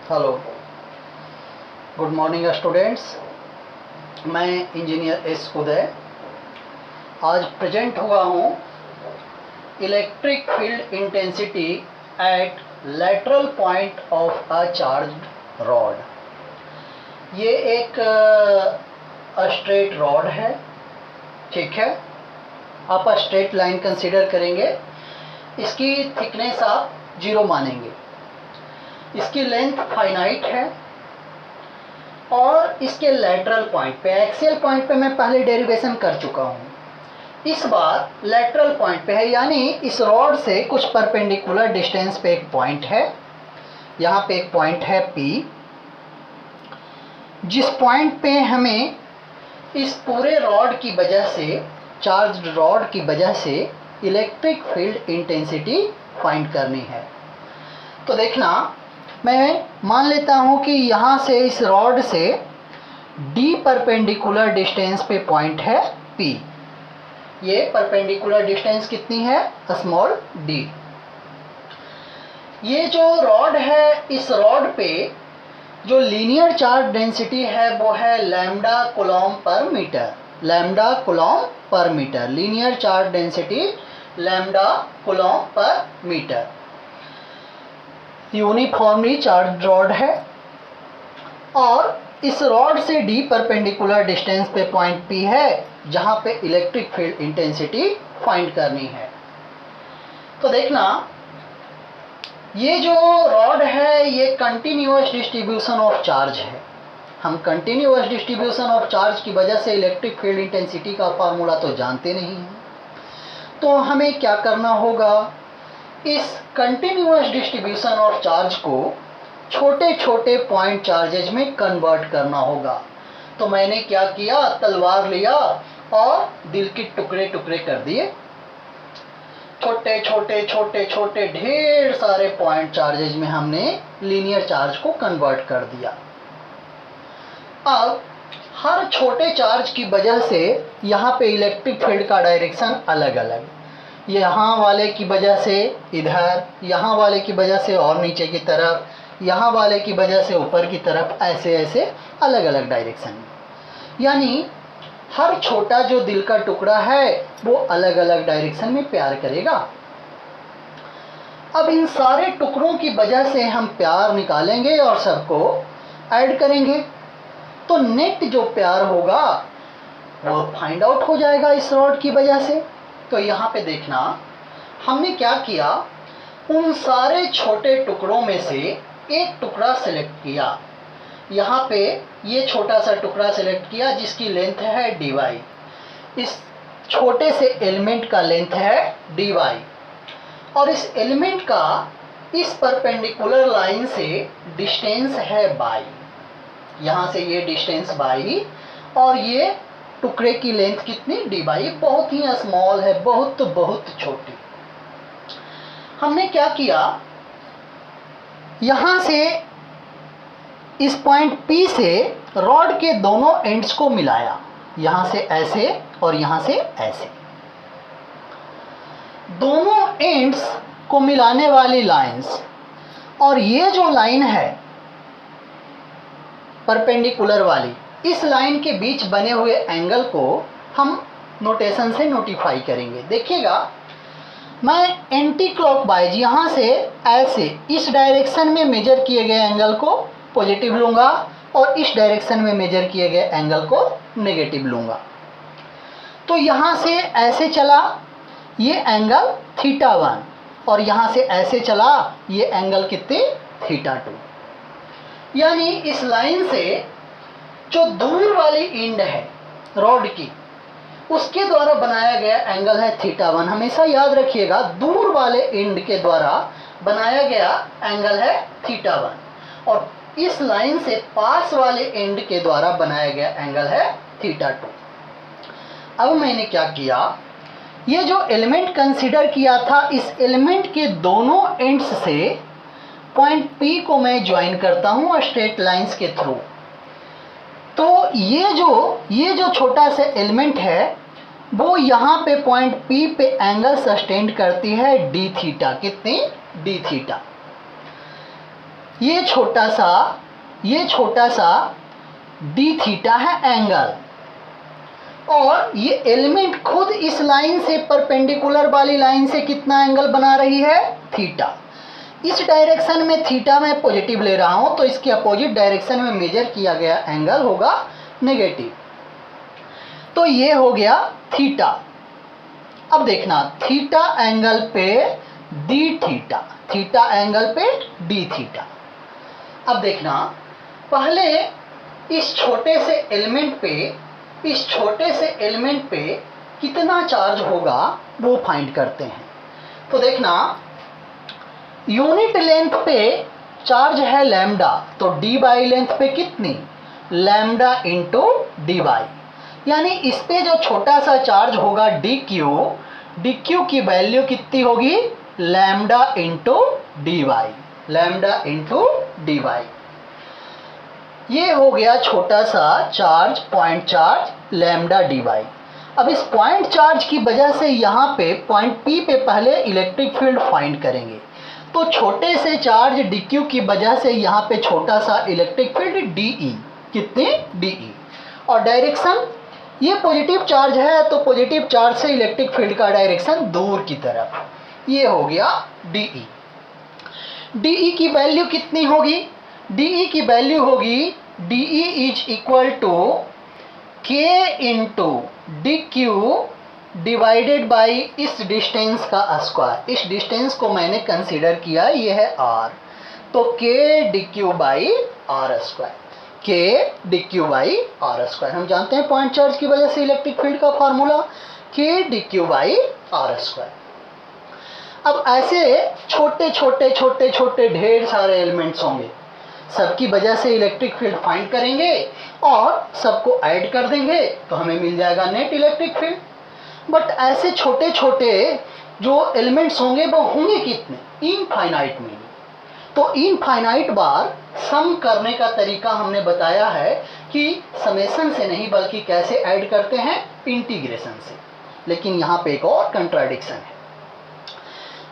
Hello, good morning students. मैं engineer S उदय आज present हुआ हूँ electric field intensity at lateral point of a charged rod. ये एक स्ट्रेट रॉड है, ठीक है। आप स्ट्रेट लाइन कंसीडर करेंगे। इसकी थिकनेस आप 0 मानेंगे। इसकी लेंथ फाइनाइट है और इसके लेटरल पॉइंट पे, एक्सियल पॉइंट पे मैं पहले डेरिवेशन कर चुका हूँ। इस बार लेटरल पॉइंट पे है, यानी इस रॉड से कुछ परपेंडिकुलर डिस्टेंस पे एक पॉइंट है। यहाँ पे एक पॉइंट है P, जिस पॉइंट पे हमें इस पूरे रॉड की वजह से, चार्ज्ड रॉड की वजह से इलेक्ट्रिक फील्ड इंटेंसिटी फाइंड करनी है। तो देखना, मैं मान लेता हूँ कि यहाँ से इस रॉड से D परपेंडिकुलर डिस्टेंस पे पॉइंट है P। ये परपेंडिकुलर डिस्टेंस कितनी है? Small d। ये जो रॉड है, इस रॉड पे जो लीनियर चार्ज डेंसिटी है वो है lambda coulomb per metre. Lambda coulomb per metre, linear charge density lambda coulomb per metre. Uniformly charge rod है और इस रॉड से D परपेंडिकुलर डिस्टेंस पे पॉइंट P है, जहाँ पे इलेक्ट्रिक फील्ड इंटेंसिटी फाइंड करनी है। तो देखना, ये जो रॉड है ये कंटिन्यूअस डिस्ट्रीब्यूशन ऑफ चार्ज है। हम कंटिन्यूअस डिस्ट्रीब्यूशन ऑफ चार्ज की वजह से इलेक्ट्रिक फील्ड इंटेंसिटी का फार्मूला तो जानते नहीं हैं। तो हमें क्या करना होगा, इस कंटिन्यूअस डिस्ट्रीब्यूशन ऑफ चार्ज को छोटे छोटे पॉइंट चार्जेज में कन्वर्ट करना होगा। तो मैंने क्या किया, तलवार लिया और दिल के टुकड़े टुकड़े कर दिए। छोटे छोटे छोटे छोटे ढेर सारे पॉइंट चार्जेज में हमने लीनियर चार्ज को कन्वर्ट कर दिया। अब हर छोटे चार्ज की वजह से यहाँ पे इलेक्ट्रिक फील्ड का डायरेक्शन अलग अलग, यहाँ वाले की वजह से इधर, यहाँ वाले की वजह से और नीचे की तरफ, यहाँ वाले की वजह से ऊपर की तरफ, ऐसे ऐसे अलग अलग डायरेक्शन में। यानी हर छोटा जो दिल का टुकड़ा है वो अलग अलग डायरेक्शन में प्यार करेगा। अब इन सारे टुकड़ों की वजह से हम प्यार निकालेंगे और सबको ऐड करेंगे, तो नेट जो प्यार होगा वो फाइंड आउट हो जाएगा इस रॉड की वजह से। तो यहाँ पे देखना, हमने क्या किया, उन सारे छोटे टुकड़ों में से एक टुकड़ा सिलेक्ट किया। यहाँ पे ये छोटा सा टुकड़ा सिलेक्ट किया जिसकी लेंथ है dy। इस छोटे से एलिमेंट का लेंथ है dy और इस एलिमेंट का इस परपेंडिकुलर लाइन से डिस्टेंस है y। यहाँ से ये डिस्टेंस y और ये टुकड़े की लेंथ कितनी, dy। बहुत ही स्मॉल है, बहुत बहुत छोटी। हमने क्या किया, यहाँ से इस पॉइंट P से रॉड के दोनों एंड्स को मिलाया, यहाँ से ऐसे और यहाँ से ऐसे। दोनों एंड्स को मिलाने वाली लाइंस, और ये जो लाइन है परपेंडिकुलर वाली, इस लाइन के बीच बने हुए एंगल को हम नोटेशन से नोटिफाई करेंगे। देखिएगा, मैं एंटी क्लॉकवाइज यहाँ से ऐसे इस डायरेक्शन में मेजर किए गए एंगल को पॉजिटिव लूँगा और इस डायरेक्शन में मेजर किए गए एंगल को नेगेटिव लूँगा। तो यहाँ से ऐसे चला ये एंगल θ1 और यहाँ से ऐसे चला ये एंगल कितने, θ2। यानी इस लाइन से जो दूर वाली एंड है रॉड की, उसके द्वारा बनाया गया एंगल है θ1। हमेशा याद रखिएगा, दूर वाले एंड के द्वारा बनाया गया एंगल है θ1 और इस लाइन से पास वाले एंड के द्वारा बनाया गया एंगल है θ2। अब मैंने क्या किया, ये जो एलिमेंट कंसीडर किया था, इस एलिमेंट के दोनों एंड्स से पॉइंट P को मैं ज्वाइन करता हूँ स्ट्रेट लाइंस के थ्रू। तो ये जो छोटा सा एलिमेंट है वो यहाँ पे पॉइंट P पे एंगल सस्टेंड करती है डी थीटा। कितनी? D theta. ये छोटा सा डी थीटा है एंगल, और ये एलिमेंट खुद इस लाइन से परपेंडिकुलर वाली लाइन से कितना एंगल बना रही है? थीटा। इस डायरेक्शन में थीटा मैं पॉजिटिव ले रहा हूं, तो इसके अपोजिट डायरेक्शन में मेजर किया गया एंगल होगा नेगेटिव। तो ये हो गया थीटा। अब देखना, थीटा एंगल पे डी थीटा, थीटा एंगल पे डी थीटा। अब देखना, पहले इस छोटे से एलिमेंट पे कितना चार्ज होगा वो फाइंड करते हैं। तो देखना, यूनिट लेंथ पे चार्ज है लैम्डा, तो डी बाई लेंथ पे कितनी? Lambda into D by. यानी इस पे जो छोटा सा चार्ज होगा डी क्यू की वैल्यू कितनी होगी? Lambda into D by, lambda into D by. ये हो गया छोटा सा charge, point charge lambda D by. अब इस पॉइंट चार्ज की वजह से यहाँ पे पॉइंट P पे पहले इलेक्ट्रिक फील्ड फाइंड करेंगे। तो छोटे से चार्ज dq की वजह से यहाँ पे छोटा सा इलेक्ट्रिक फील्ड dE, कितनी? dE। और डायरेक्शन, ये पॉजिटिव चार्ज है, तो पॉजिटिव चार्ज से इलेक्ट्रिक फील्ड का डायरेक्शन दूर की तरफ, ये हो गया dE। dE की वैल्यू कितनी होगी? dE की वैल्यू होगी dE is equal to k into d q divided by इस डिस्टेंस का स्क्वायर। इस डिस्टेंस को मैंने कंसीडर किया, ये है r, तो k d q by r square, k d q by r square. हम जानते हैं पॉइंट चार्ज की वजह से इलेक्ट्रिक फील्ड का formula k d q by r square. अब ऐसे छोटे ढेर सारे एलिमेंट्स होंगे, सबकी वजह से इलेक्ट्रिक फील्ड फाइंड करेंगे और सबको ऐड कर देंगे तो हमें मिल जाएगा नेट इलेक्ट्रिक फील्ड। बट ऐसे छोटे जो एलिमेंट्स होंगे वो होंगे कितने? इनफाइनाइट में। तो इनफाइनाइट बार सम करने का तरीका हमने बताया है कि समेशन से नहीं बल्कि कैसे ऐड करते हैं? इंटीग्रेशन से। लेकिन यहाँ पे एक और कंट्राडिक्शन है।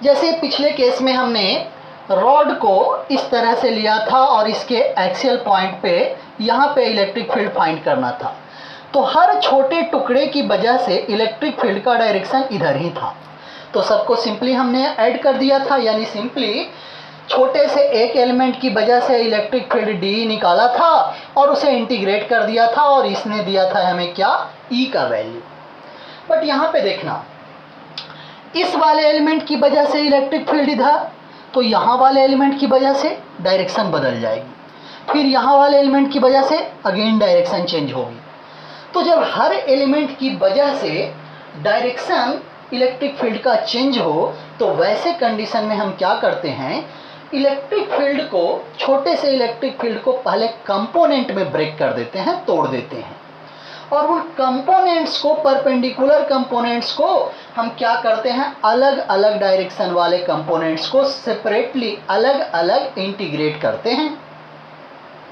जैसे पिछले केस में हमने रॉड को इस तरह से लिया था और इसके एक्सियल पॉइंट पे यहाँ पे इलेक्ट्रिक फील्ड फाइंड करना था, तो हर छोटे टुकड़े की वजह से इलेक्ट्रिक फील्ड का डायरेक्शन इधर ही था। तो सबको सिंपली हमने ऐड कर दिया था, यानी सिंपली छोटे से एक एलिमेंट की वजह से इलेक्ट्रिक फील्ड डी निकाला था और उसे इंटीग्रेट कर दिया था, और इसने दिया था हमें क्या? ई का वैल्यू। बट यहाँ पे देखना, इस वाले एलिमेंट की वजह से इलेक्ट्रिक फील्ड इधर, तो यहाँ वाले एलिमेंट की वजह से डायरेक्शन बदल जाएगी, फिर यहाँ वाले एलिमेंट की वजह से अगेन डायरेक्शन चेंज होगी। तो जब हर एलिमेंट की वजह से डायरेक्शन इलेक्ट्रिक फील्ड का चेंज हो, तो वैसे कंडीशन में हम क्या करते हैं? इलेक्ट्रिक फील्ड को, छोटे से इलेक्ट्रिक फील्ड को पहले कंपोनेंट में ब्रेक कर देते हैं, तोड़ देते हैं, और उन कंपोनेंट्स को, परपेंडिकुलर कंपोनेंट्स को हम क्या करते हैं? अलग अलग डायरेक्शन वाले कंपोनेंट्स को सेपरेटली अलग अलग इंटीग्रेट करते हैं।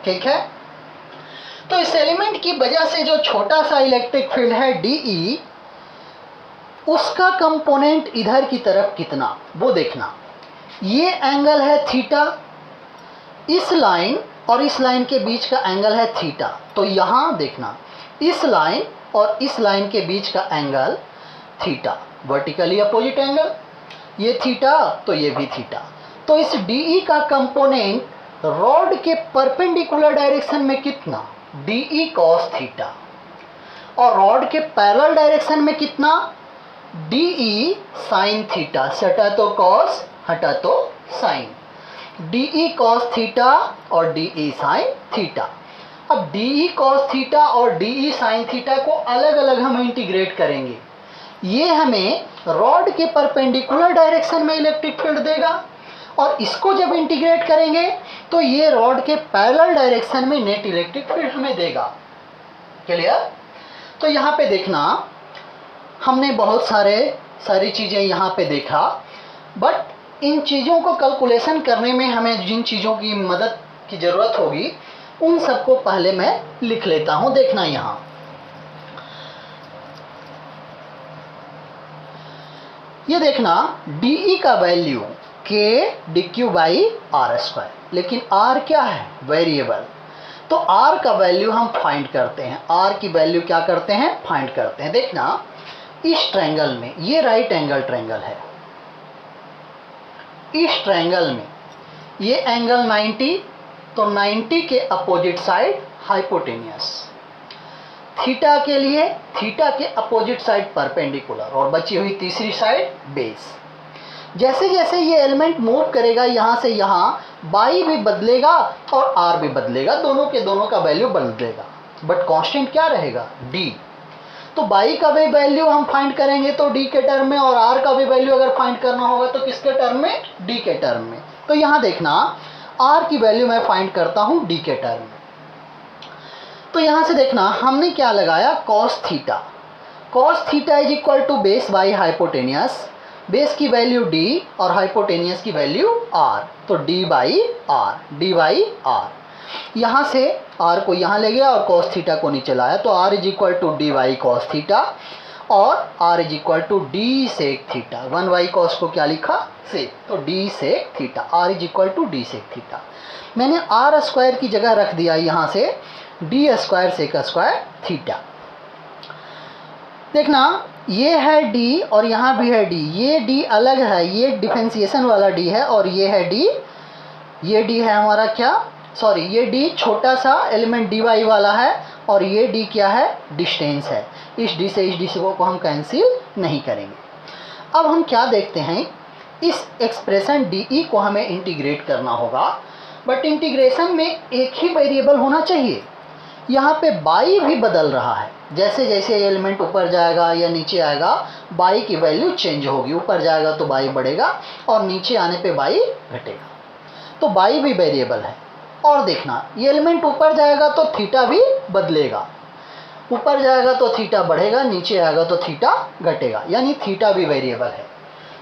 ठीक है? तो इस एलिमेंट की वजह से जो छोटा सा इलेक्ट्रिक फील्ड है dE, उसका कंपोनेंट इधर की तरफ कितना, वो देखना। ये एंगल है थीटा, इस लाइन और इस लाइन के बीच का एंगल है थीटा। तो यहाँ देखना, इस लाइन और इस लाइन के बीच का angle theta, vertically opposite angle, ये थीटा तो ये भी थीटा। तो इस dE का कंपोनेंट रॉड के परपेंडिकुलर डायरेक्शन में कितना? dE cos theta. और रॉड के पैरेलल डायरेक्शन में कितना? dE sin theta. सटा तो cos, हटा तो sin। dE cos थीटा और dE sin थीटा। अब dE cos थीटा और dE sin थीटा को अलग अलग हम इंटीग्रेट करेंगे। ये हमें रॉड के परपेंडिकुलर डायरेक्शन में इलेक्ट्रिक फील्ड देगा, और इसको जब इंटीग्रेट करेंगे तो ये रॉड के पैरेलल डायरेक्शन में नेट इलेक्ट्रिक फील्ड हमें देगा। क्लियर? तो यहाँ पे देखना, हमने बहुत सारी चीज़ें यहाँ पे देखा, बट इन चीज़ों को कैलकुलेशन करने में हमें जिन चीज़ों की मदद की ज़रूरत होगी उन सबको पहले मैं लिख लेता हूँ। देखना यहाँ, ये देखना डी का value k d q by r square, लेकिन आर क्या है? वेरिएबल। तो आर का वैल्यू हम फाइंड करते हैं, आर की वैल्यू क्या करते हैं? फाइंड करते हैं। देखना इस ट्रायंगल में, ये राइट एंगल ट्रायंगल है, इस ट्रायंगल में ये एंगल 90, तो 90 के अपोजिट साइड हाइपोटेनियस, थीटा के लिए थीटा के अपोजिट साइड परपेंडिकुलर, और बची हुई तीसरी साइड बेस। जैसे जैसे ये एलिमेंट मूव करेगा यहाँ से यहाँ, बाई भी बदलेगा और आर भी बदलेगा, दोनों के दोनों का वैल्यू बदलेगा, बट कांस्टेंट क्या रहेगा? डी। तो बाई का भी वैल्यू हम फाइंड करेंगे तो डी के टर्म में, और आर का भी वैल्यू अगर फाइंड करना होगा तो किसके टर्म में? डी के टर्म में। तो यहाँ देखना आर की वैल्यू मैं फाइंड करता हूँ डी के टर्म में। तो यहाँ से देखना हमने क्या लगाया? Cos theta. Cos theta is equal to base by hypotenuse, base की वैल्यू डी और हाइपोटेनियस की वैल्यू आर, तो d by r, d by r. यहाँ से आर को यहाँ ले गया और कॉस थीटा को नीचे लाया, तो R is equal to D by cos theta, और R is equal to D sec theta. 1 by cos को क्या लिखा? सेक, तो D sec theta, R is equal to D sec theta. मैंने आर स्क्वायर की जगह रख दिया यहाँ से D square sec square theta. देखना ये है डी और यहाँ भी है डी, ये डी अलग है, ये डिफरेंशिएशन वाला डी है, और ये है डी, ये डी है हमारा क्या? सॉरी, ये डी छोटा सा एलिमेंट डी वाई वाला है, और ये डी क्या है? डिस्टेंस है। इस डी से इस डी से को हम कैंसिल नहीं करेंगे। अब हम क्या देखते हैं, इस एक्सप्रेशन डी ई को हमें इंटीग्रेट करना होगा, बट इंटीग्रेशन में एक ही वेरिएबल होना चाहिए। यहाँ पे बाई भी बदल रहा है, जैसे जैसे एलिमेंट ऊपर जाएगा या नीचे आएगा बाई की वैल्यू चेंज होगी, ऊपर जाएगा तो बाई बढ़ेगा और नीचे आने पे बाई घटेगा, तो बाई भी वेरिएबल है। और देखना ये एलिमेंट ऊपर जाएगा तो थीटा भी बदलेगा, ऊपर जाएगा तो थीटा बढ़ेगा, नीचे आएगा तो थीटा घटेगा, यानी थीटा भी वेरिएबल है।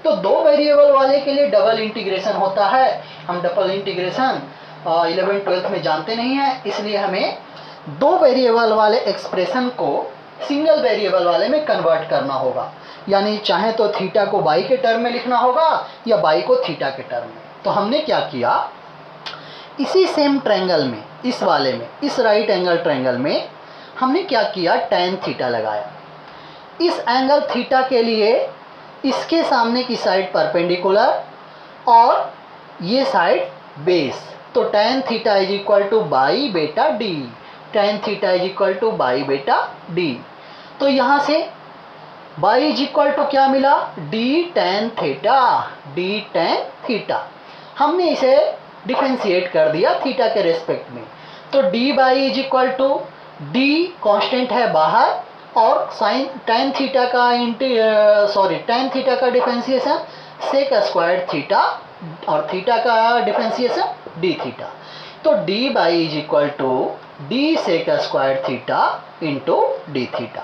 तो दो वेरिएबल वाले के लिए डबल इंटीग्रेशन होता है। हम डबल इंटीग्रेशन 11th-12th में जानते नहीं हैं, इसलिए हमें दो वेरिएबल वाले एक्सप्रेशन को सिंगल वेरिएबल वाले में कन्वर्ट करना होगा, यानी चाहे तो थीटा को बाई के टर्म में लिखना होगा या बाई को थीटा के टर्म में। तो हमने क्या किया, इसी सेम ट्रायंगल में, इस वाले में, इस राइट एंगल ट्रायंगल में हमने क्या किया, tan थीटा लगाया। इस एंगल थीटा के लिए इसके सामने की साइड परपेंडिकुलर और ये साइड बेस, तो tan theta is equal to y बेटा D, tan theta is equal to y बेटा डी। तो यहाँ से बाई इज इक्वल टू क्या मिला, D tan theta, D tan theta. हमने इसे डिफरेंशिएट कर दिया थीटा के रेस्पेक्ट में, तो d by is equal to d constant है बाहर, और साइन tan थीटा का tan थीटा का डिफरेंशिएशन सेक स्क्वायर थीटा, और थीटा का डिफरेंशिएशन डी थीटा। तो d by is equal to D sec square theta into d theta.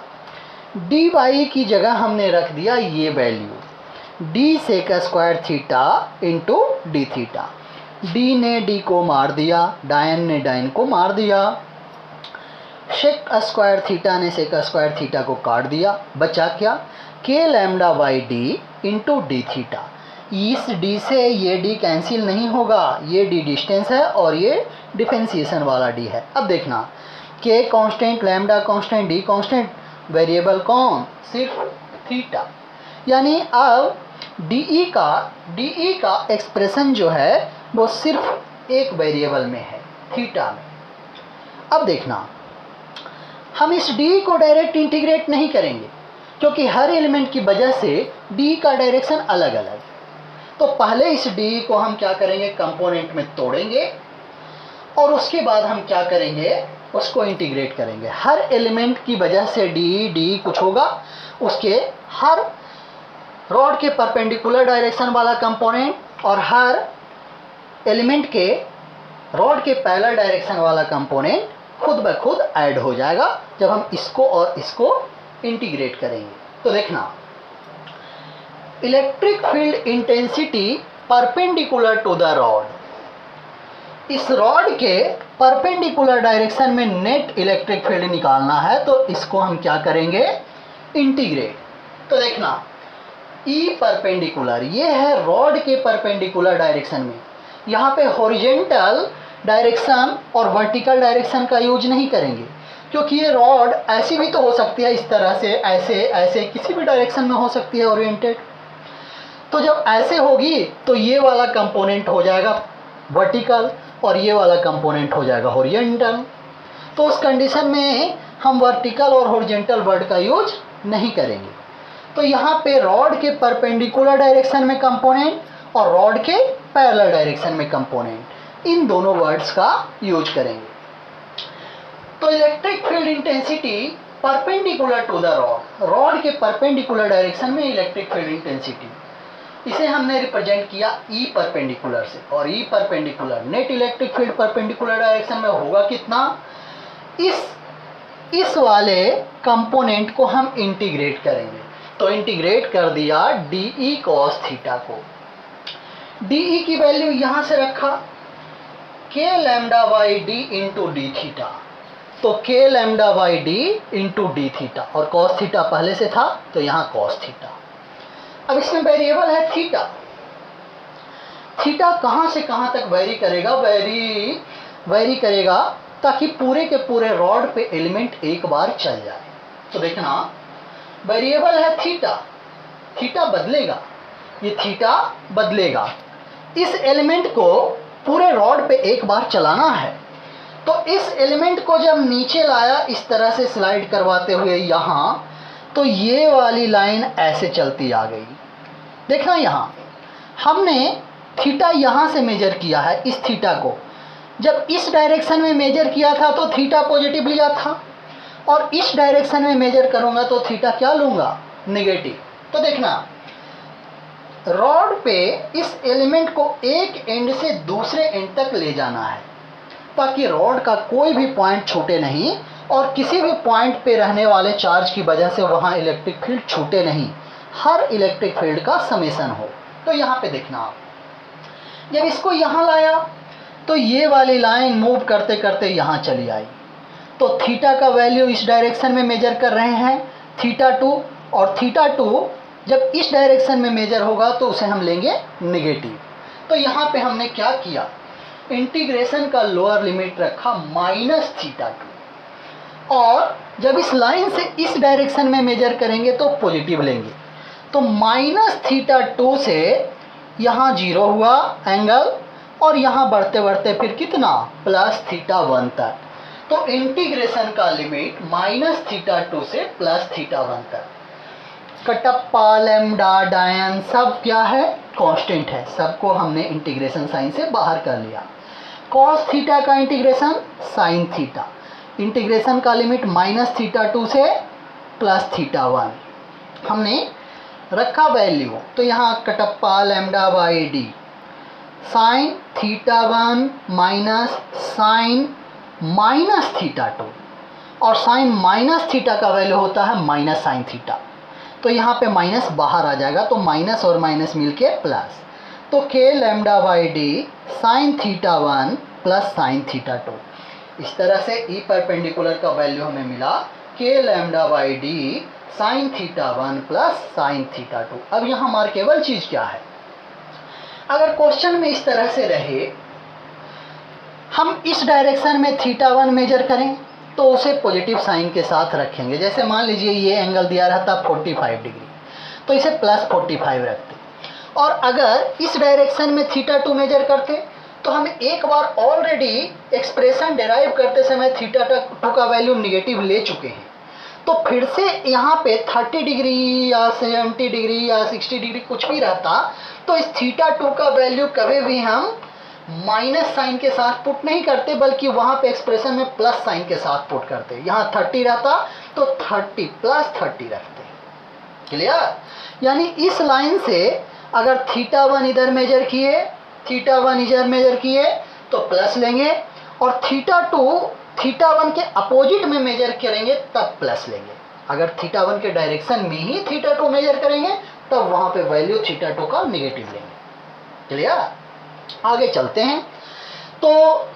D by की जगह हमने रख दिया ये value d sec square theta into d theta. D ने डी को मार दिया, डायन ने डायन को मार दिया, सेक स्क्वायर थीटा ने सेक स्क्वायर थीटा को काट दिया, बचा क्या, के lambda by d into d theta. इस डी से ये डी कैंसिल नहीं होगा, ये डी डिस्टेंस है और ये डिफरेंशिएशन वाला डी है। अब देखना के constant, lambda constant, D constant, variable कौन, सिर्फ थीटा। यानी अब डी ई का एक्सप्रेशन जो है वो सिर्फ एक वेरिएबल में है, थीटा में। अब देखना हम इस डी को डायरेक्ट इंटीग्रेट नहीं करेंगे, क्योंकि हर एलिमेंट की वजह से डी का डायरेक्शन अलग अलग है। तो पहले इस डी को हम क्या करेंगे, कंपोनेंट में तोड़ेंगे, और उसके बाद हम क्या करेंगे, उसको इंटीग्रेट करेंगे। हर एलिमेंट की वजह से डी कुछ होगा, उसके हर रॉड के परपेंडिकुलर डायरेक्शन वाला कंपोनेंट और हर एलिमेंट के रॉड के पैरेलल डायरेक्शन वाला कंपोनेंट खुद ब खुद ऐड हो जाएगा जब हम इसको और इसको इंटीग्रेट करेंगे। तो देखना electric field intensity perpendicular to the rod, इस रॉड के परपेंडिकुलर डायरेक्शन में नेट इलेक्ट्रिक फील्ड निकालना है, तो इसको हम क्या करेंगे, इंटीग्रेट। तो देखना ई परपेंडिकुलर, ये है रॉड के परपेंडिकुलर डायरेक्शन में। यहाँ पे हॉरिजेंटल डायरेक्शन और वर्टिकल डायरेक्शन का यूज नहीं करेंगे, क्योंकि ये रॉड ऐसी भी तो हो सकती है, इस तरह से, ऐसे ऐसे किसी भी डायरेक्शन में हो सकती है ओरिएंटेड। तो जब ऐसे होगी तो ये वाला कंपोनेंट हो जाएगा वर्टिकल और ये वाला कंपोनेंट हो जाएगा हॉरिजेंटल। तो उस कंडीशन में हम वर्टिकल और हॉरिजेंटल वर्ड का यूज नहीं करेंगे। तो यहाँ पे रॉड के परपेंडिकुलर डायरेक्शन में कंपोनेंट और रॉड के पैरेलल डायरेक्शन में कंपोनेंट, इन दोनों वर्ड्स का यूज करेंगे। तो electric field intensity perpendicular to the rod, rod के परपेंडिकुलर डायरेक्शन में इलेक्ट्रिक फील्ड इंटेंसिटी, इसे हमने रिप्रेजेंट किया ई परपेंडिकुलर से। और E perpendicular net electric field perpendicular direction में होगा कितना, इस वाले कंपोनेंट को हम इंटीग्रेट करेंगे। तो इंटीग्रेट कर दिया डी कॉस थीटा को। डी की वैल्यू यहां से रखा के lambda by d into d theta. तो k lambda by d into d theta, और कॉस थीटा पहले से था तो यहाँ कॉस थीटा। अब इसमें वेरिएबल है थीटा। थीटा कहाँ से कहाँ तक वेरी करेगा, वेरी करेगा ताकि पूरे के पूरे रॉड पे एलिमेंट एक बार चल जाए। तो देखना वेरिएबल है थीटा, थीटा बदलेगा, ये थीटा बदलेगा। इस एलिमेंट को पूरे रॉड पे एक बार चलाना है। तो इस एलिमेंट को जब नीचे लाया इस तरह से स्लाइड करवाते हुए यहाँ, तो ये वाली लाइन ऐसे चलती आ गई। देखना यहाँ हमने थीटा यहाँ से मेजर किया है, इस थीटा को जब इस डायरेक्शन में मेजर किया था तो थीटा पॉजिटिव लिया था, और इस डायरेक्शन में मेजर करूँगा तो थीटा क्या लूँगा, नेगेटिव। तो देखना रॉड पे इस एलिमेंट को एक एंड से दूसरे एंड तक ले जाना है ताकि रॉड का कोई भी पॉइंट छूटे नहीं, और किसी भी पॉइंट पे रहने वाले चार्ज की वजह से वहाँ इलेक्ट्रिक फील्ड छूटे नहीं, हर इलेक्ट्रिक फील्ड का समेशन हो। तो यहाँ पे देखना आप, जब इसको यहाँ लाया तो ये वाली लाइन मूव करते करते यहाँ चली आई। तो थीटा का वैल्यू इस डायरेक्शन में मेजर कर रहे हैं थीटा 2, और थीटा 2 जब इस डायरेक्शन में मेजर होगा तो उसे हम लेंगे नेगेटिव। तो यहाँ पे हमने क्या किया, इंटीग्रेशन का लोअर लिमिट रखा माइनस थीटा 2, और जब इस लाइन से इस डायरेक्शन में मेजर करेंगे तो पॉजिटिव लेंगे। तो माइनस थीटा 2 से यहाँ 0 हुआ एंगल, और यहाँ बढ़ते बढ़ते फिर कितना प्लस थीटा 1 तक। तो इंटीग्रेशन का लिमिट माइनस थीटा 2 से प्लस थीटा 1 तक। कटप्पा लैम्डा डायन सब क्या है, कांस्टेंट है, सबको हमने इंटीग्रेशन साइन से बाहर कर लिया। कॉस थीटा का इंटीग्रेशन साइन थीटा, इंटीग्रेशन का लिमिट माइनस थीटा 2 से प्लस थीटा 1 हमने रखा वैल्यू। तो यहाँ कटप्पा lambda by D sine theta 1 minus sine minus theta 2, और साइन माइनस थीटा का वैल्यू होता है माइनस साइन थीटा। तो यहाँ पे माइनस बाहर आ जाएगा, तो माइनस और माइनस मिलके प्लस। तो k lambda by D sine theta 1 plus sine theta 2। इस तरह से ई परपेंडिकुलर का वैल्यू हमें मिला के lambda by D sine theta 1 plus sine theta 2। अब यहाँ मार्केबल चीज़ क्या है, अगर क्वेश्चन में इस तरह से रहे हम इस डायरेक्शन में थीटा 1 मेजर करें तो उसे पॉजिटिव साइन के साथ रखेंगे। जैसे मान लीजिए ये एंगल दिया रहता 45 डिग्री, तो इसे प्लस 45 रखते। और अगर इस डायरेक्शन में थीटा 2 मेजर करते तो हम एक बार ऑलरेडी एक्सप्रेशन डेराइव करते समय थीटा 2 का वैल्यू निगेटिव ले चुके हैं। तो फिर से यहाँ पे 30 डिग्री या 70 डिग्री या 60 डिग्री कुछ भी रहता, तो इस थीटा 2 का वैल्यू कभी भी हम माइनस साइन के साथ पुट नहीं करते, बल्कि वहाँ पे एक्सप्रेशन में प्लस साइन के साथ पुट करते। यहाँ 30 रहता तो 30 प्लस 30 रखते। क्लियर, यानी इस लाइन से अगर थीटा 1 इधर मेजर किए, थीटा 1 इधर मेजर किए तो प्लस लेंगे, और थीटा 2 थीटा 1 के अपोजिट में मेजर करेंगे तब प्लस लेंगे। अगर थीटा 1 के डायरेक्शन में ही थीटा 2 मेजर करेंगे तब वहाँ पे वैल्यू थीटा 2 का निगेटिव लेंगे। क्लियर, आगे चलते हैं। तो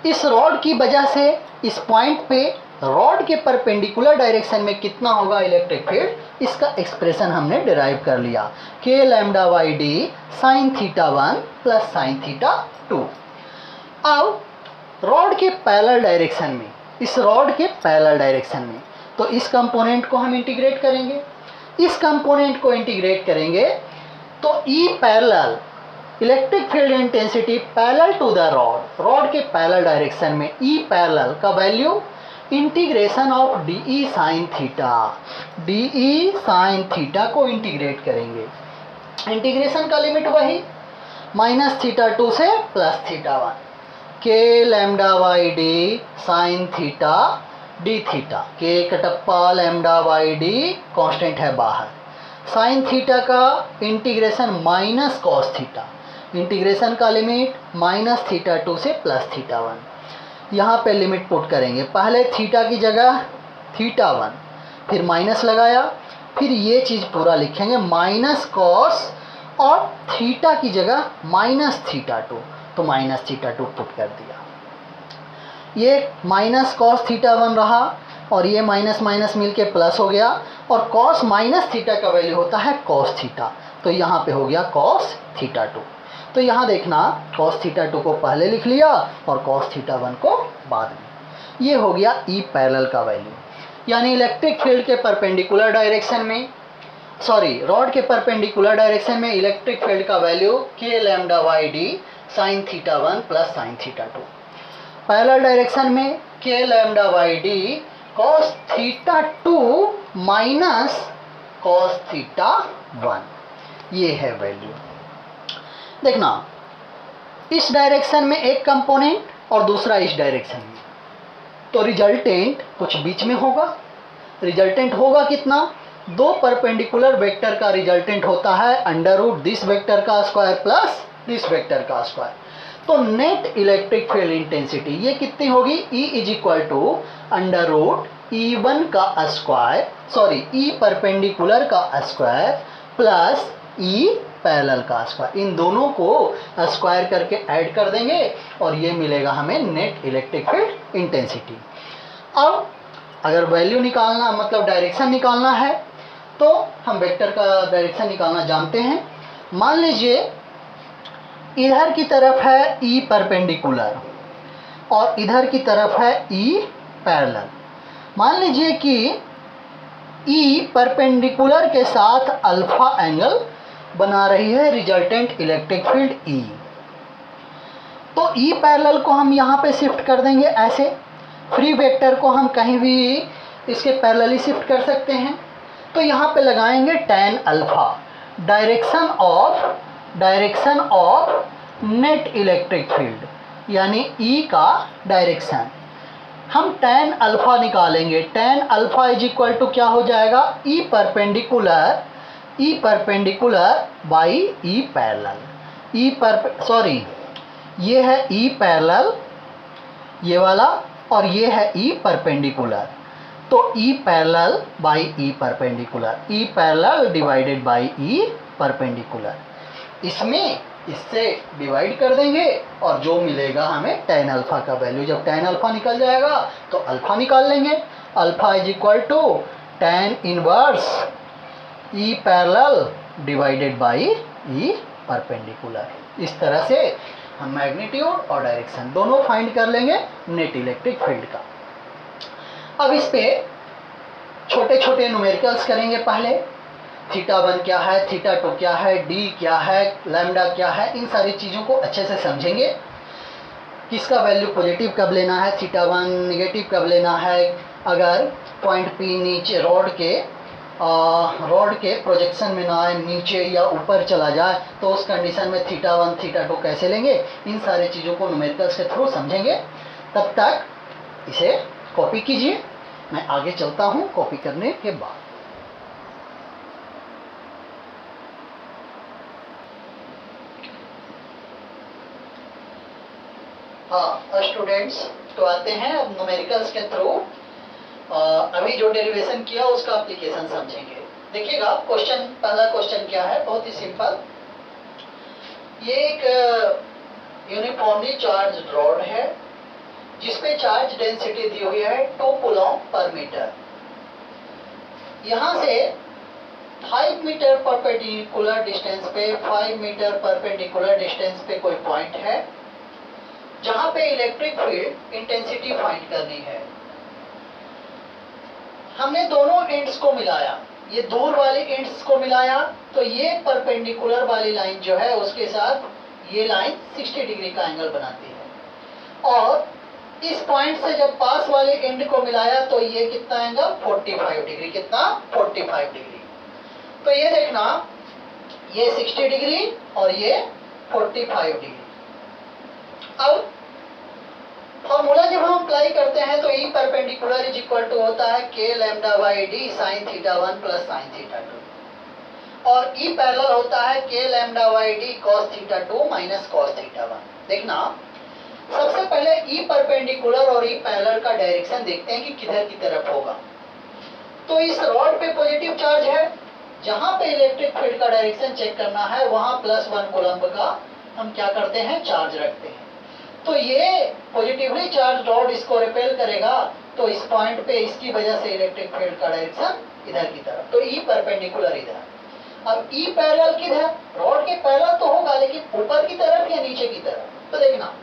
इस रॉड की वजह से इस पॉइंट पे रॉड के परपेंडिकुलर डायरेक्शन में कितना होगा इलेक्ट्रिक फील्ड, इसका एक्सप्रेशन हमने डिराइव कर लिया, k lambda Y D sine theta 1 plus sine theta 2। अब रॉड के पैरेलल डायरेक्शन में, इस रॉड के पैरेलल डायरेक्शन में, तो इस कंपोनेंट को हम इंटीग्रेट करेंगे, इस कंपोनेंट को इंटीग्रेट करेंगे तो E parallel electric field intensity parallel to the rod, rod के पैरेलल डायरेक्शन में ई पैरेलल का value integration of D E sine theta, D E sine theta को इंटीग्रेट करेंगे। इंटीग्रेशन का लिमिट वही माइनस थीटा 2 से plus theta 1, K lambda Y D sine theta D theta, K Kattappa lambda Y D constant है बाहर, sine theta का integration minus cos theta, integration का limit minus theta 2 से प्लस थीटा 1। यहाँ पे लिमिट पुट करेंगे, पहले थीटा की जगह थीटा 1, फिर माइनस लगाया, फिर ये चीज़ पूरा लिखेंगे माइनस कॉस और थीटा की जगह माइनस थीटा 2, तो माइनस थीटा 2 पुट कर दिया। ये माइनस कॉस थीटा 1 रहा और ये माइनस माइनस मिल के प्लस हो गया, और कॉस माइनस थीटा का वैल्यू होता है कॉस थीटा, तो यहाँ पे हो गया कॉस थीटा 2। तो यहाँ देखना कॉस थीटा 2 को पहले लिख लिया और कॉस थीटा 1 को बाद में। ये हो गया ई पैरेलल का वैल्यू, यानी इलेक्ट्रिक फील्ड के परपेंडिकुलर डायरेक्शन में, सॉरी रॉड के परपेंडिकुलर डायरेक्शन में इलेक्ट्रिक फील्ड का value k lambda Y D sine theta 1 plus sine theta 2, parallel direction में के lambda Y d cos theta 2 minus cos theta 1, ये है वैल्यू। देखना इस डायरेक्शन में एक कंपोनेंट और दूसरा इस डायरेक्शन में, तो रिजल्टेंट कुछ बीच में होगा। रिजल्टेंट होगा कितना, दो परपेंडिकुलर वेक्टर का रिजल्टेंट होता है अंडर रूट दिस वेक्टर का स्क्वायर प्लस दिस वेक्टर का स्क्वायर। तो नेट इलेक्ट्रिक फील्ड इंटेंसिटी ये कितनी होगी, E is equal to under root E1 का स्क्वायर, सॉरी E परपेंडिकुलर का स्क्वायर प्लस E पैरेलल का स्क्वायर, इन दोनों को स्क्वायर करके ऐड कर देंगे और ये मिलेगा हमें नेट इलेक्ट्रिक फील्ड इंटेंसिटी। अब अगर वैल्यू निकालना मतलब डायरेक्शन निकालना है तो हम वेक्टर का डायरेक्शन निकालना जानते हैं। मान लीजिए इधर की तरफ है E परपेंडिकुलर और इधर की तरफ है E पैरेलल। मान लीजिए कि E परपेंडिकुलर के साथ अल्फा एंगल बना रही है रिजल्टेंट इलेक्ट्रिक फील्ड E, तो E पैरेलल को हम यहाँ पे शिफ्ट कर देंगे ऐसे, फ्री वेक्टर को हम कहीं भी इसके पैरेलली शिफ्ट कर सकते हैं। तो यहाँ पे लगाएंगे tan alpha, direction of net electric field, यानी E का डायरेक्शन। हम tan अल्फा निकालेंगे, tan alpha is equal to क्या हो जाएगा, E perpendicular by E parallel, sorry ये है E पैरेलल ये वाला और ये है E परपेंडिकुलर, तो E parallel by E perpendicular, E parallel divided by E perpendicular, इसमें इससे डिवाइड कर देंगे और जो मिलेगा हमें tan अल्फा का वैल्यू। जब tan अल्फा निकल जाएगा तो अल्फा निकाल लेंगे, alpha is equal to tan inverse E parallel divided by E perpendicular. इस तरह से हम मैग्नीट्यूड और डायरेक्शन दोनों फाइंड कर लेंगे नेट इलेक्ट्रिक फील्ड का। अब इस पे छोटे छोटे न्यूमेरिकल्स करेंगे पहले, थीटा 1 क्या है, थीटा 2 क्या है, डी क्या है, लैम्डा क्या है, इन सारी चीज़ों को अच्छे से समझेंगे। किसका वैल्यू पॉजिटिव कब लेना है, थीटा 1 नेगेटिव कब लेना है, अगर पॉइंट पी नीचे रॉड के प्रोजेक्शन में ना आए, नीचे या ऊपर चला जाए, तो उस कंडीशन में थीटा 1 थीटा 2 कैसे लेंगे, इन सारी चीज़ों को न्यूमेरिकल्स के थ्रू समझेंगे। तब तक इसे कॉपी कीजिए, मैं आगे चलता हूँ कॉपी करने के बाद। हाँ स्टूडेंट्स, तो आते हैं अब न्यूमेरिकल्स के थ्रू अभी जो डेरिवेशन किया उसका एप्लीकेशन समझेंगे। देखिएगा क्वेश्चन, पहला क्वेश्चन क्या है, बहुत ही सिंपल। ये एक यूनिफॉर्मली चार्ज रॉड है, जिसपे चार्ज डेंसिटी दी हुई है 2 कूलम पर मीटर। यहां से 5 मीटर परपेंडिकुलर डिस्टेंस पे 5 मीटर परपेंडिकुलर डिस्टेंस पे कोई पॉइंट है जहां पे इलेक्ट्रिक फील्ड इंटेंसिटी फाइंड करनी है। हमने दोनों एंड्स को मिलाया, ये दूर वाली एंड्स को मिलाया, तो ये परपेंडिकुलर वाली लाइन जो है उसके साथ ये लाइन 60 डिग्री का एंगल बनाती है। और इस पॉइंट से जब पास वाले एंड को मिलाया तो ये कितना एंगल 45 डिग्री, कितना 45 डिग्री। तो ये देखना, ये 60 डिग्री और ये 45 डिग्री। अब फॉर्मूला जब हम अप्लाई करते हैं तो E perpendicular is equal to होता है k lambda by D sine theta 1 plus sine theta 2, और ई पैरेलल होता है k lambda by D cos theta 2 minus cos theta 1। देखना, सबसे पहले ई परपेंडिकुलर और ई पैरेलल का डायरेक्शन देखते हैं कि किधर की तरफ होगा। तो इस रॉड पे पॉजिटिव चार्ज है, जहां पे इलेक्ट्रिक फील्ड का डायरेक्शन चेक करना है वहां +1 कूलम्ब का हम क्या करते हैं, चार्ज रखते हैं। तो ये पॉजिटिवली चार्ज रॉड इसको रिपेल करेगा, तो इस पॉइंट पे इसकी वजह से इलेक्ट्रिक फील्ड का डायरेक्शन इधर की तरफ, तो ई परपेंडिकुलर इधर। अब ई पैरेलल किधर, रॉड के पैरेलल तो होगा लेकिन ऊपर की तरफ या नीचे की तरफ। तो देखना,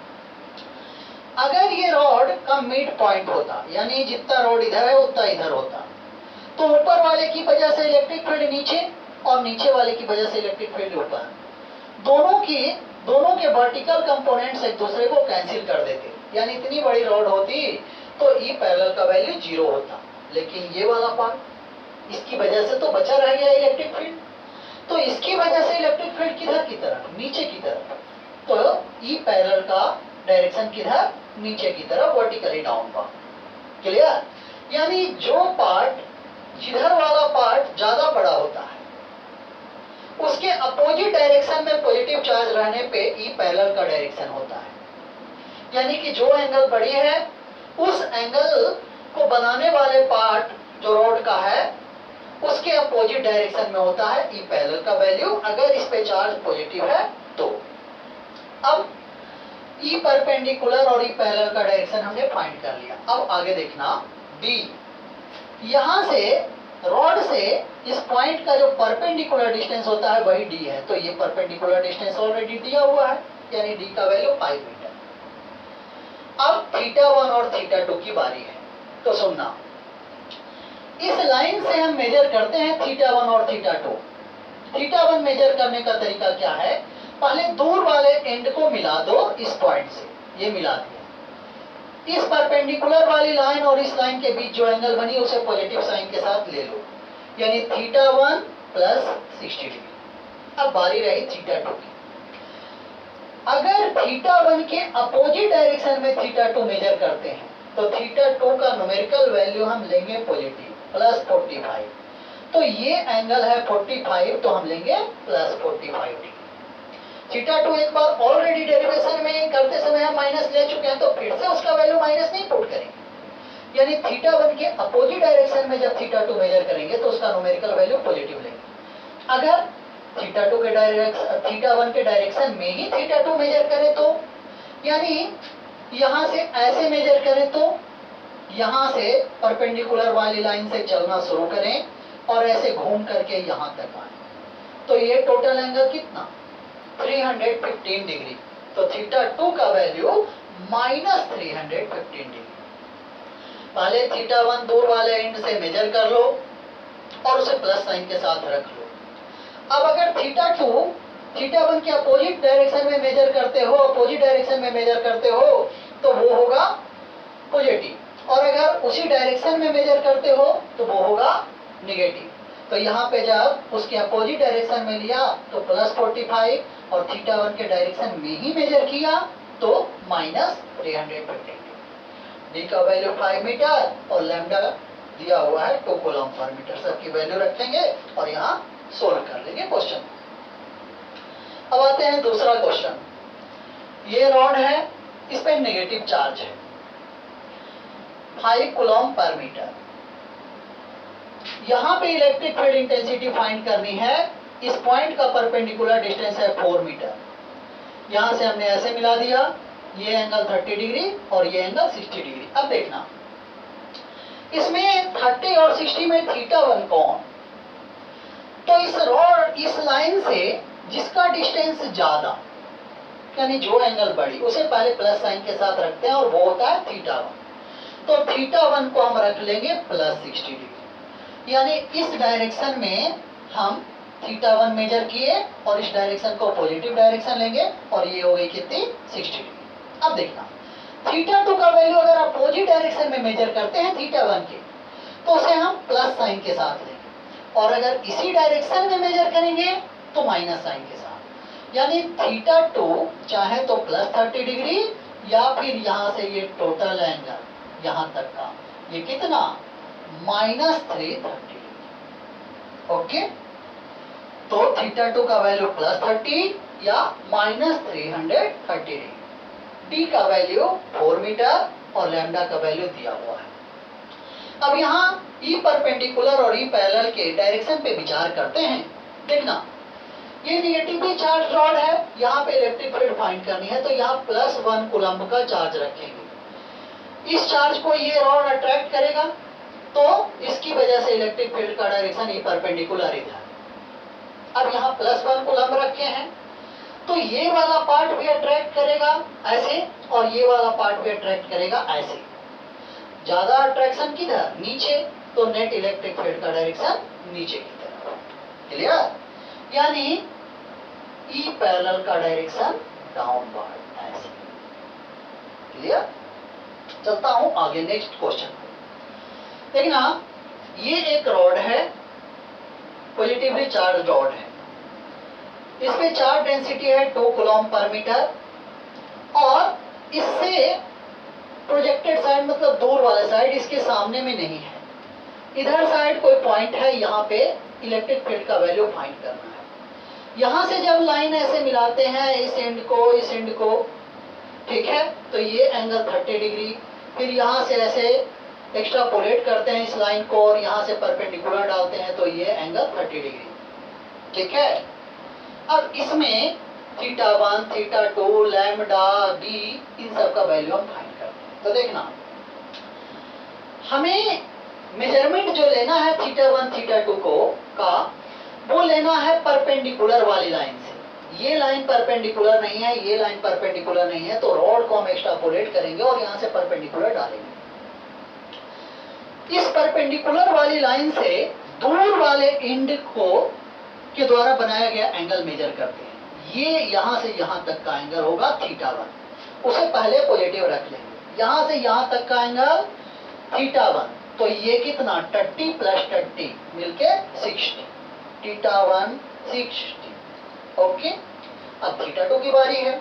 अगर ये रॉड का मिड पॉइंट होता, यानी जितना रॉड इधर है उतना इधर होता, तो ऊपर वाले की वजह से इलेक्ट्रिक फील्ड नीचे और नीचे वाले की वजह से इलेक्ट्रिक फील्ड ऊपर, दोनों के वर्टिकल कंपोनेंट्स एक दूसरे को कैंसिल कर देते, यानी इतनी बड़ी रॉड होती तो ई पैरेलल का वैल्यू 0 होता। लेकिन ये वाला पार्ट, इसकी वजह से तो बचा रह गया इलेक्ट्रिक फील्ड, तो इसकी वजह से इलेक्ट्रिक फील्ड किधर की तरफ, नीचे की तरफ। तो ई पैरेलल का डायरेक्शन किधर, नीचे की तरफ, वर्टिकली डाउनवर्ड। क्लियर? यानी जो पार्ट, जिधर वाला पार्ट ज्यादा बड़ा होता है उसके अपोजिट डायरेक्शन में पॉजिटिव चार्ज रहने पे ई पैरेलल का डायरेक्शन होता है। यानी कि जो एंगल बड़ी है उस एंगल को बनाने वाले पार्ट जो रॉड का है उसके अपोजिट डायरेक्शन में होता है ई पैरेलल का वैल्यू, अगर इस पे चार्ज पॉजिटिव है तो। अब ई परपेंडिकुलर और ई पैरेलल का डायरेक्शन हमने फाइंड कर लिया। अब आगे देखना, डी, यहां से रॉड से इस पॉइंट का जो परपेंडिकुलर डिस्टेंस होता है वही डी है, तो ये परपेंडिकुलर डिस्टेंस ऑलरेडी दिया हुआ है, यानी डी का वैल्यू 5 मीटर। अब थीटा 1 और थीटा 2 की बारी है, तो सुनना, इस लाइन से हम मेजर करते हैं थीटा 1 और थीटा 2। थीटा 1 मेजर करने का तरीका क्या है, पहले दूर वाले एंड को मिला दो इस पॉइंट से, ये मिला दिया, इस परपेंडिकुलर वाली लाइन और इस लाइन के बीच जो एंगल बनी उसे पॉजिटिव साइन के साथ ले लो, यानी थीटा 1 प्लस 60 डिग्री। अब बारी रही थीटा 2 की। अगर थीटा 1 के अपोजिट डायरेक्शन में थीटा 2 मेजर करते हैं तो थीटा 2 का न्यूमेरिकल वैल्यू हम लेंगे पॉजिटिव +45, तो ये एंगल है 45, तो हम लेंगे +45 डिग्री। थीटा 2 एक बार ऑलरेडी डेरिवेशन में करते समय हम माइनस ले चुके हैं, तो फिर से उसका वैल्यू माइनस नहीं पुट करेंगे, यानी थीटा 1 के अपोजिट डायरेक्शन में जब थीटा 2 मेजर करेंगे तो उसका न्यूमेरिकल वैल्यू पॉजिटिव लेंगे। अगर थीटा 2 के थीटा 1 के डायरेक्शन में ही थीटा 2 मेजर करें तो, यानी यहां से ऐसे मेजर करें तो यहां से परपेंडिकुलर वाली लाइन से चलना शुरू करें और ऐसे घूम करके यहां तक आए, तो ये टोटल एंगल कितना, 315 डिग्री। तो थीटा 2 का वैल्यू -315 डिग्री। पहले थीटा 1 दूर वाले एंड से मेजर कर लो और उसे प्लस साइन के साथ रख लो। अब अगर थीटा 2 थीटा 1 के अपोजिट डायरेक्शन में मेजर करते हो, अपोजिट डायरेक्शन में मेजर करते हो तो वो होगा पॉजिटिव, और अगर उसी डायरेक्शन में मेजर करते हो तो वो होगा नेगेटिव। तो यहाँ पे जब उसके अपोजिट डायरेक्शन में लिया तो +45 और थीटा 1 के डायरेक्शन में ही मेजर किया तो -315। डी का वैल्यू 5 मीटर और लैम्डा दिया हुआ है 2 कूलम पर मीटर, सबकी वैल्यू रखेंगे और यहाँ सोल्व कर लेंगे क्वेश्चन। अब आते हैं दूसरा क्वेश्चन। ये रॉड है, इस पे नेगेटिव चार्ज है 5 कूलम पर मीटर। यहाँ पे इलेक्ट्रिक फील्ड इंटेंसिटी फाइंड करनी है। इस पॉइंट का परपेंडिकुलर डिस्टेंस है 4 मीटर। यहाँ से हमने ऐसे मिला दिया ये एंगल 30 डिग्री और ये एंगल 60 डिग्री। अब देखना इसमें 30 और 60 में θ1 कौन, तो इस लाइन से जिसका डिस्टेंस ज्यादा यानी जो एंगल बड़ी उसे पहले प्लस साइन के साथ रखते हैं और वो होता है θ1। तो θ1 को हम रख लेंगे प्लस 60 डिग्री, यानी इस डायरेक्शन में हम θ1 मेजर किए और इस डायरेक्शन को पॉजिटिव डायरेक्शन लेंगे और ये हो गई कितनी 60 डिग्री। अब देखना θ2 का वैल्यू अगर आप अपोजिट डायरेक्शन में मेजर करते हैं θ1 के तो उसे हम प्लस साइन के साथ लेंगे और अगर इसी डायरेक्शन में मेजर करेंगे तो माइनस साइन के साथ, यानी θ2 चाहे तो प्लस 30 डिग्री या फिर यहाँ से ये टोटल एंगल यहाँ तक का ये कितना माइनस 330 डिग्री। ओके, तो θ2 का वैल्यू प्लस 30 या माइनस 330 डिग्री। डी का वैल्यू 4 मीटर और लैम्डा का वैल्यू दिया हुआ है। अब यहाँ ई परपेंडिकुलर और ई पैरेलल के डायरेक्शन पे विचार करते हैं। देखना ये निगेटिवली चार्ज रॉड है, यहाँ पे इलेक्ट्रिक फील्ड फाइंड करनी है तो यहाँ +1 कूलम्ब का चार्ज रखेंगे। इस चार्ज को ये रॉड अट्रैक्ट करेगा तो इसकी वजह से इलेक्ट्रिक फील्ड का डायरेक्शन ई परपेंडिकुलर इधर। अब यहाँ +1 कूलम्ब रखे हैं तो ये वाला पार्ट भी अट्रैक्ट करेगा ऐसे और ये वाला पार्ट भी अट्रैक्ट करेगा ऐसे। ज्यादा अट्रैक्शन किधर नीचे, तो नेट इलेक्ट्रिक फील्ड का डायरेक्शन नीचे की तरफ। क्लियर, यानी ई पैरेलल का डायरेक्शन डाउनवर्ड ऐसे। क्लियर, चलता हूं आगे नेक्स्ट क्वेश्चन। देखना ये एक रॉड है, पॉजिटिवली चार्ज रॉड है, इसमें चार्ज डेंसिटी है 2 कूलम्ब पर मीटर और इससे प्रोजेक्टेड साइड मतलब दूर वाला साइड इसके सामने में नहीं है, इधर साइड कोई पॉइंट है, यहाँ पे इलेक्ट्रिक फील्ड का वैल्यू फाइंड करना है। यहाँ से जब लाइन ऐसे मिलाते हैं इस एंड को, ठीक है, तो ये एंगल 30 डिग्री, फिर यहाँ से ऐसे एक्स्ट्रापोलेट करते हैं इस लाइन को और यहाँ से परपेंडिकुलर डालते हैं तो ये एंगल 30 डिग्री। ठीक है, अब इसमें θ1, θ2, लैम्डा, डी इन सब का वैल्यू हम फाइंड करते हैं। तो देखना हमें मेजरमेंट जो लेना है θ1, θ2 को का वो लेना है परपेंडिकुलर वाली लाइन से। ये लाइन परपेंडिकुलर नहीं है, ये लाइन परपेंडिकुलर नहीं है, तो रॉड को हम एक्स्ट्रापोलेट करेंगे और यहाँ से परपेंडिकुलर डालेंगे। इस परपेंडिकुलर वाली लाइन से दूर वाले एंड को के द्वारा बनाया गया एंगल मेजर करते हैं। ये यहाँ से यहाँ तक का एंगल होगा θ1, उसे पहले पॉजिटिव रख लेंगे। यहाँ से यहाँ तक का एंगल θ1, तो ये कितना 30 + 30 मिलके 60, θ1 60। ओके, अब θ2 की बारी है,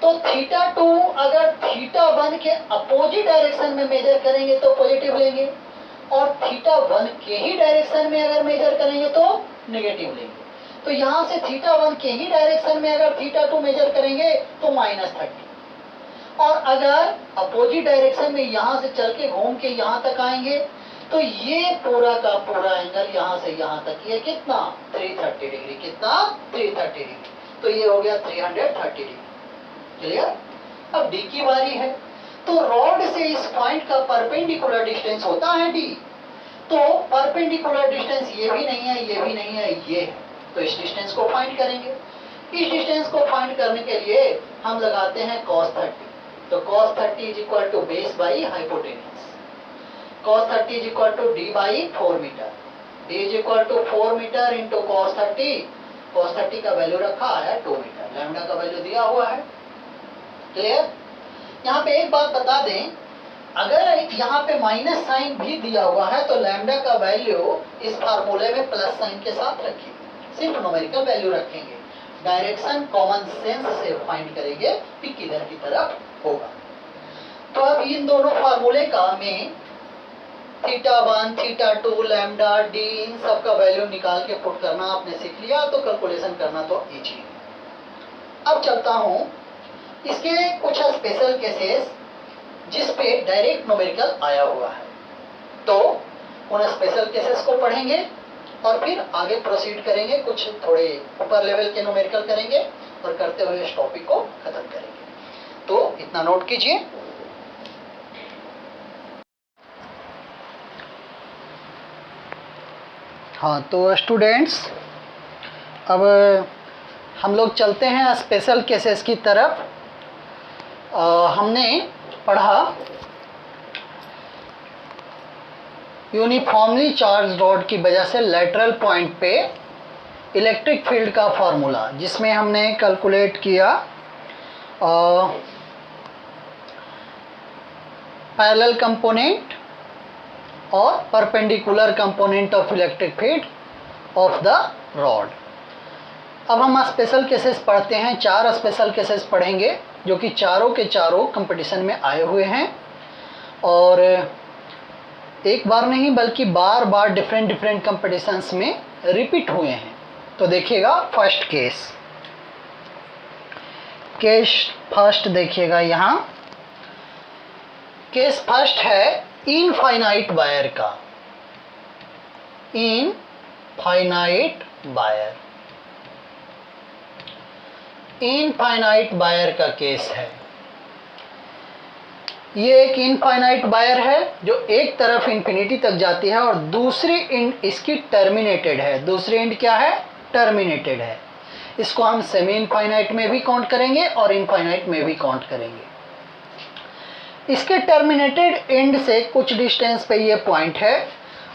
तो θ2 अगर θ1 के अपोजिट डायरेक्शन में मेजर करेंगे तो पॉजिटिव लेंगे और θ1 के ही डायरेक्शन में अगर मेजर करेंगे तो नेगेटिव लेंगे। तो यहाँ से θ1 के ही डायरेक्शन में अगर θ2 मेजर करेंगे तो -30 और अगर अपोजिट डायरेक्शन में यहाँ से चल के घूम के यहाँ तक आएंगे तो ये पूरा का पूरा एंगल यहाँ से यहाँ तक ये कितना 330 डिग्री, कितना 330 डिग्री, तो ये हो गया 330 डिग्री। क्लियर, अब डी की बारी है, तो रॉड से इस पॉइंट का परपेंडिकुलर डिस्टेंस होता है डी, तो परपेंडिकुलर डिस्टेंस ये भी नहीं है, ये भी नहीं है, ये है, तो इस डिस्टेंस को फाइंड करेंगे। इस डिस्टेंस को फाइंड करने के लिए हम लगाते हैं cos 30, तो cos 30 = base by hypotenuse, cos 30 = d by 4 metre, d = 4 metre into cos 30, cos 30 का वैल्यू रखा है 2 मीटर, लैम्डा का वैल्यू दिया हुआ है। क्लियर, यहाँ पे एक बात बता दें, अगर यहाँ पे माइनस साइन भी दिया हुआ है तो लैम्डा का वैल्यू इस फार्मूले में प्लस साइन के साथ रखेंगे, सिर्फ न्यूमेरिकल वैल्यू रखेंगे, डायरेक्शन कॉमन सेंस से फाइंड करेंगे कि किधर की तरफ होगा। तो अब इन दोनों फार्मूले का में θ1, θ2, लैम्डा, डी इन सब का वैल्यू निकाल के पुट करना आपने सीख लिया, तो कैलकुलेशन करना तो इजी है। अब चलता हूँ इसके कुछ स्पेशल केसेस जिस पे डायरेक्ट न्यूमेरिकल आया हुआ है, तो उन स्पेशल केसेस को पढ़ेंगे और फिर आगे प्रोसीड करेंगे, कुछ थोड़े ऊपर लेवल के न्यूमेरिकल करेंगे और करते हुए इस टॉपिक को खत्म करेंगे। तो इतना नोट कीजिए। हाँ, तो स्टूडेंट्स अब हम लोग चलते हैं स्पेशल केसेस की तरफ। हमने पढ़ा यूनिफॉर्मली चार्ज रॉड की वजह से लेटरल पॉइंट पे इलेक्ट्रिक फील्ड का फॉर्मूला, जिसमें हमने कैलकुलेट किया पैरेलल कंपोनेंट और perpendicular component of electric field of the rod. अब हम स्पेशल केसेस पढ़ते हैं। 4 स्पेशल केसेस पढ़ेंगे जो कि चारों के चारों कंपटीशन में आए हुए हैं और एक बार नहीं बल्कि बार बार डिफरेंट कंपटीशंस में रिपीट हुए हैं। तो देखिएगा फर्स्ट केस फर्स्ट देखिएगा यहाँ। केस फर्स्ट है इनफाइनाइट वायर का। इनफाइनाइट वायर का केस है। ये एक इनफाइनाइट वायर है जो एक तरफ इंफिनिटी तक जाती है और दूसरी एंड इसकी टर्मिनेटेड है। दूसरी एंड क्या है? टर्मिनेटेड है। इसको हम सेमी इनफाइनाइट में भी काउंट करेंगे और इनफाइनाइट में भी काउंट करेंगे। इसके टर्मिनेटेड एंड से कुछ डिस्टेंस पे ये पॉइंट है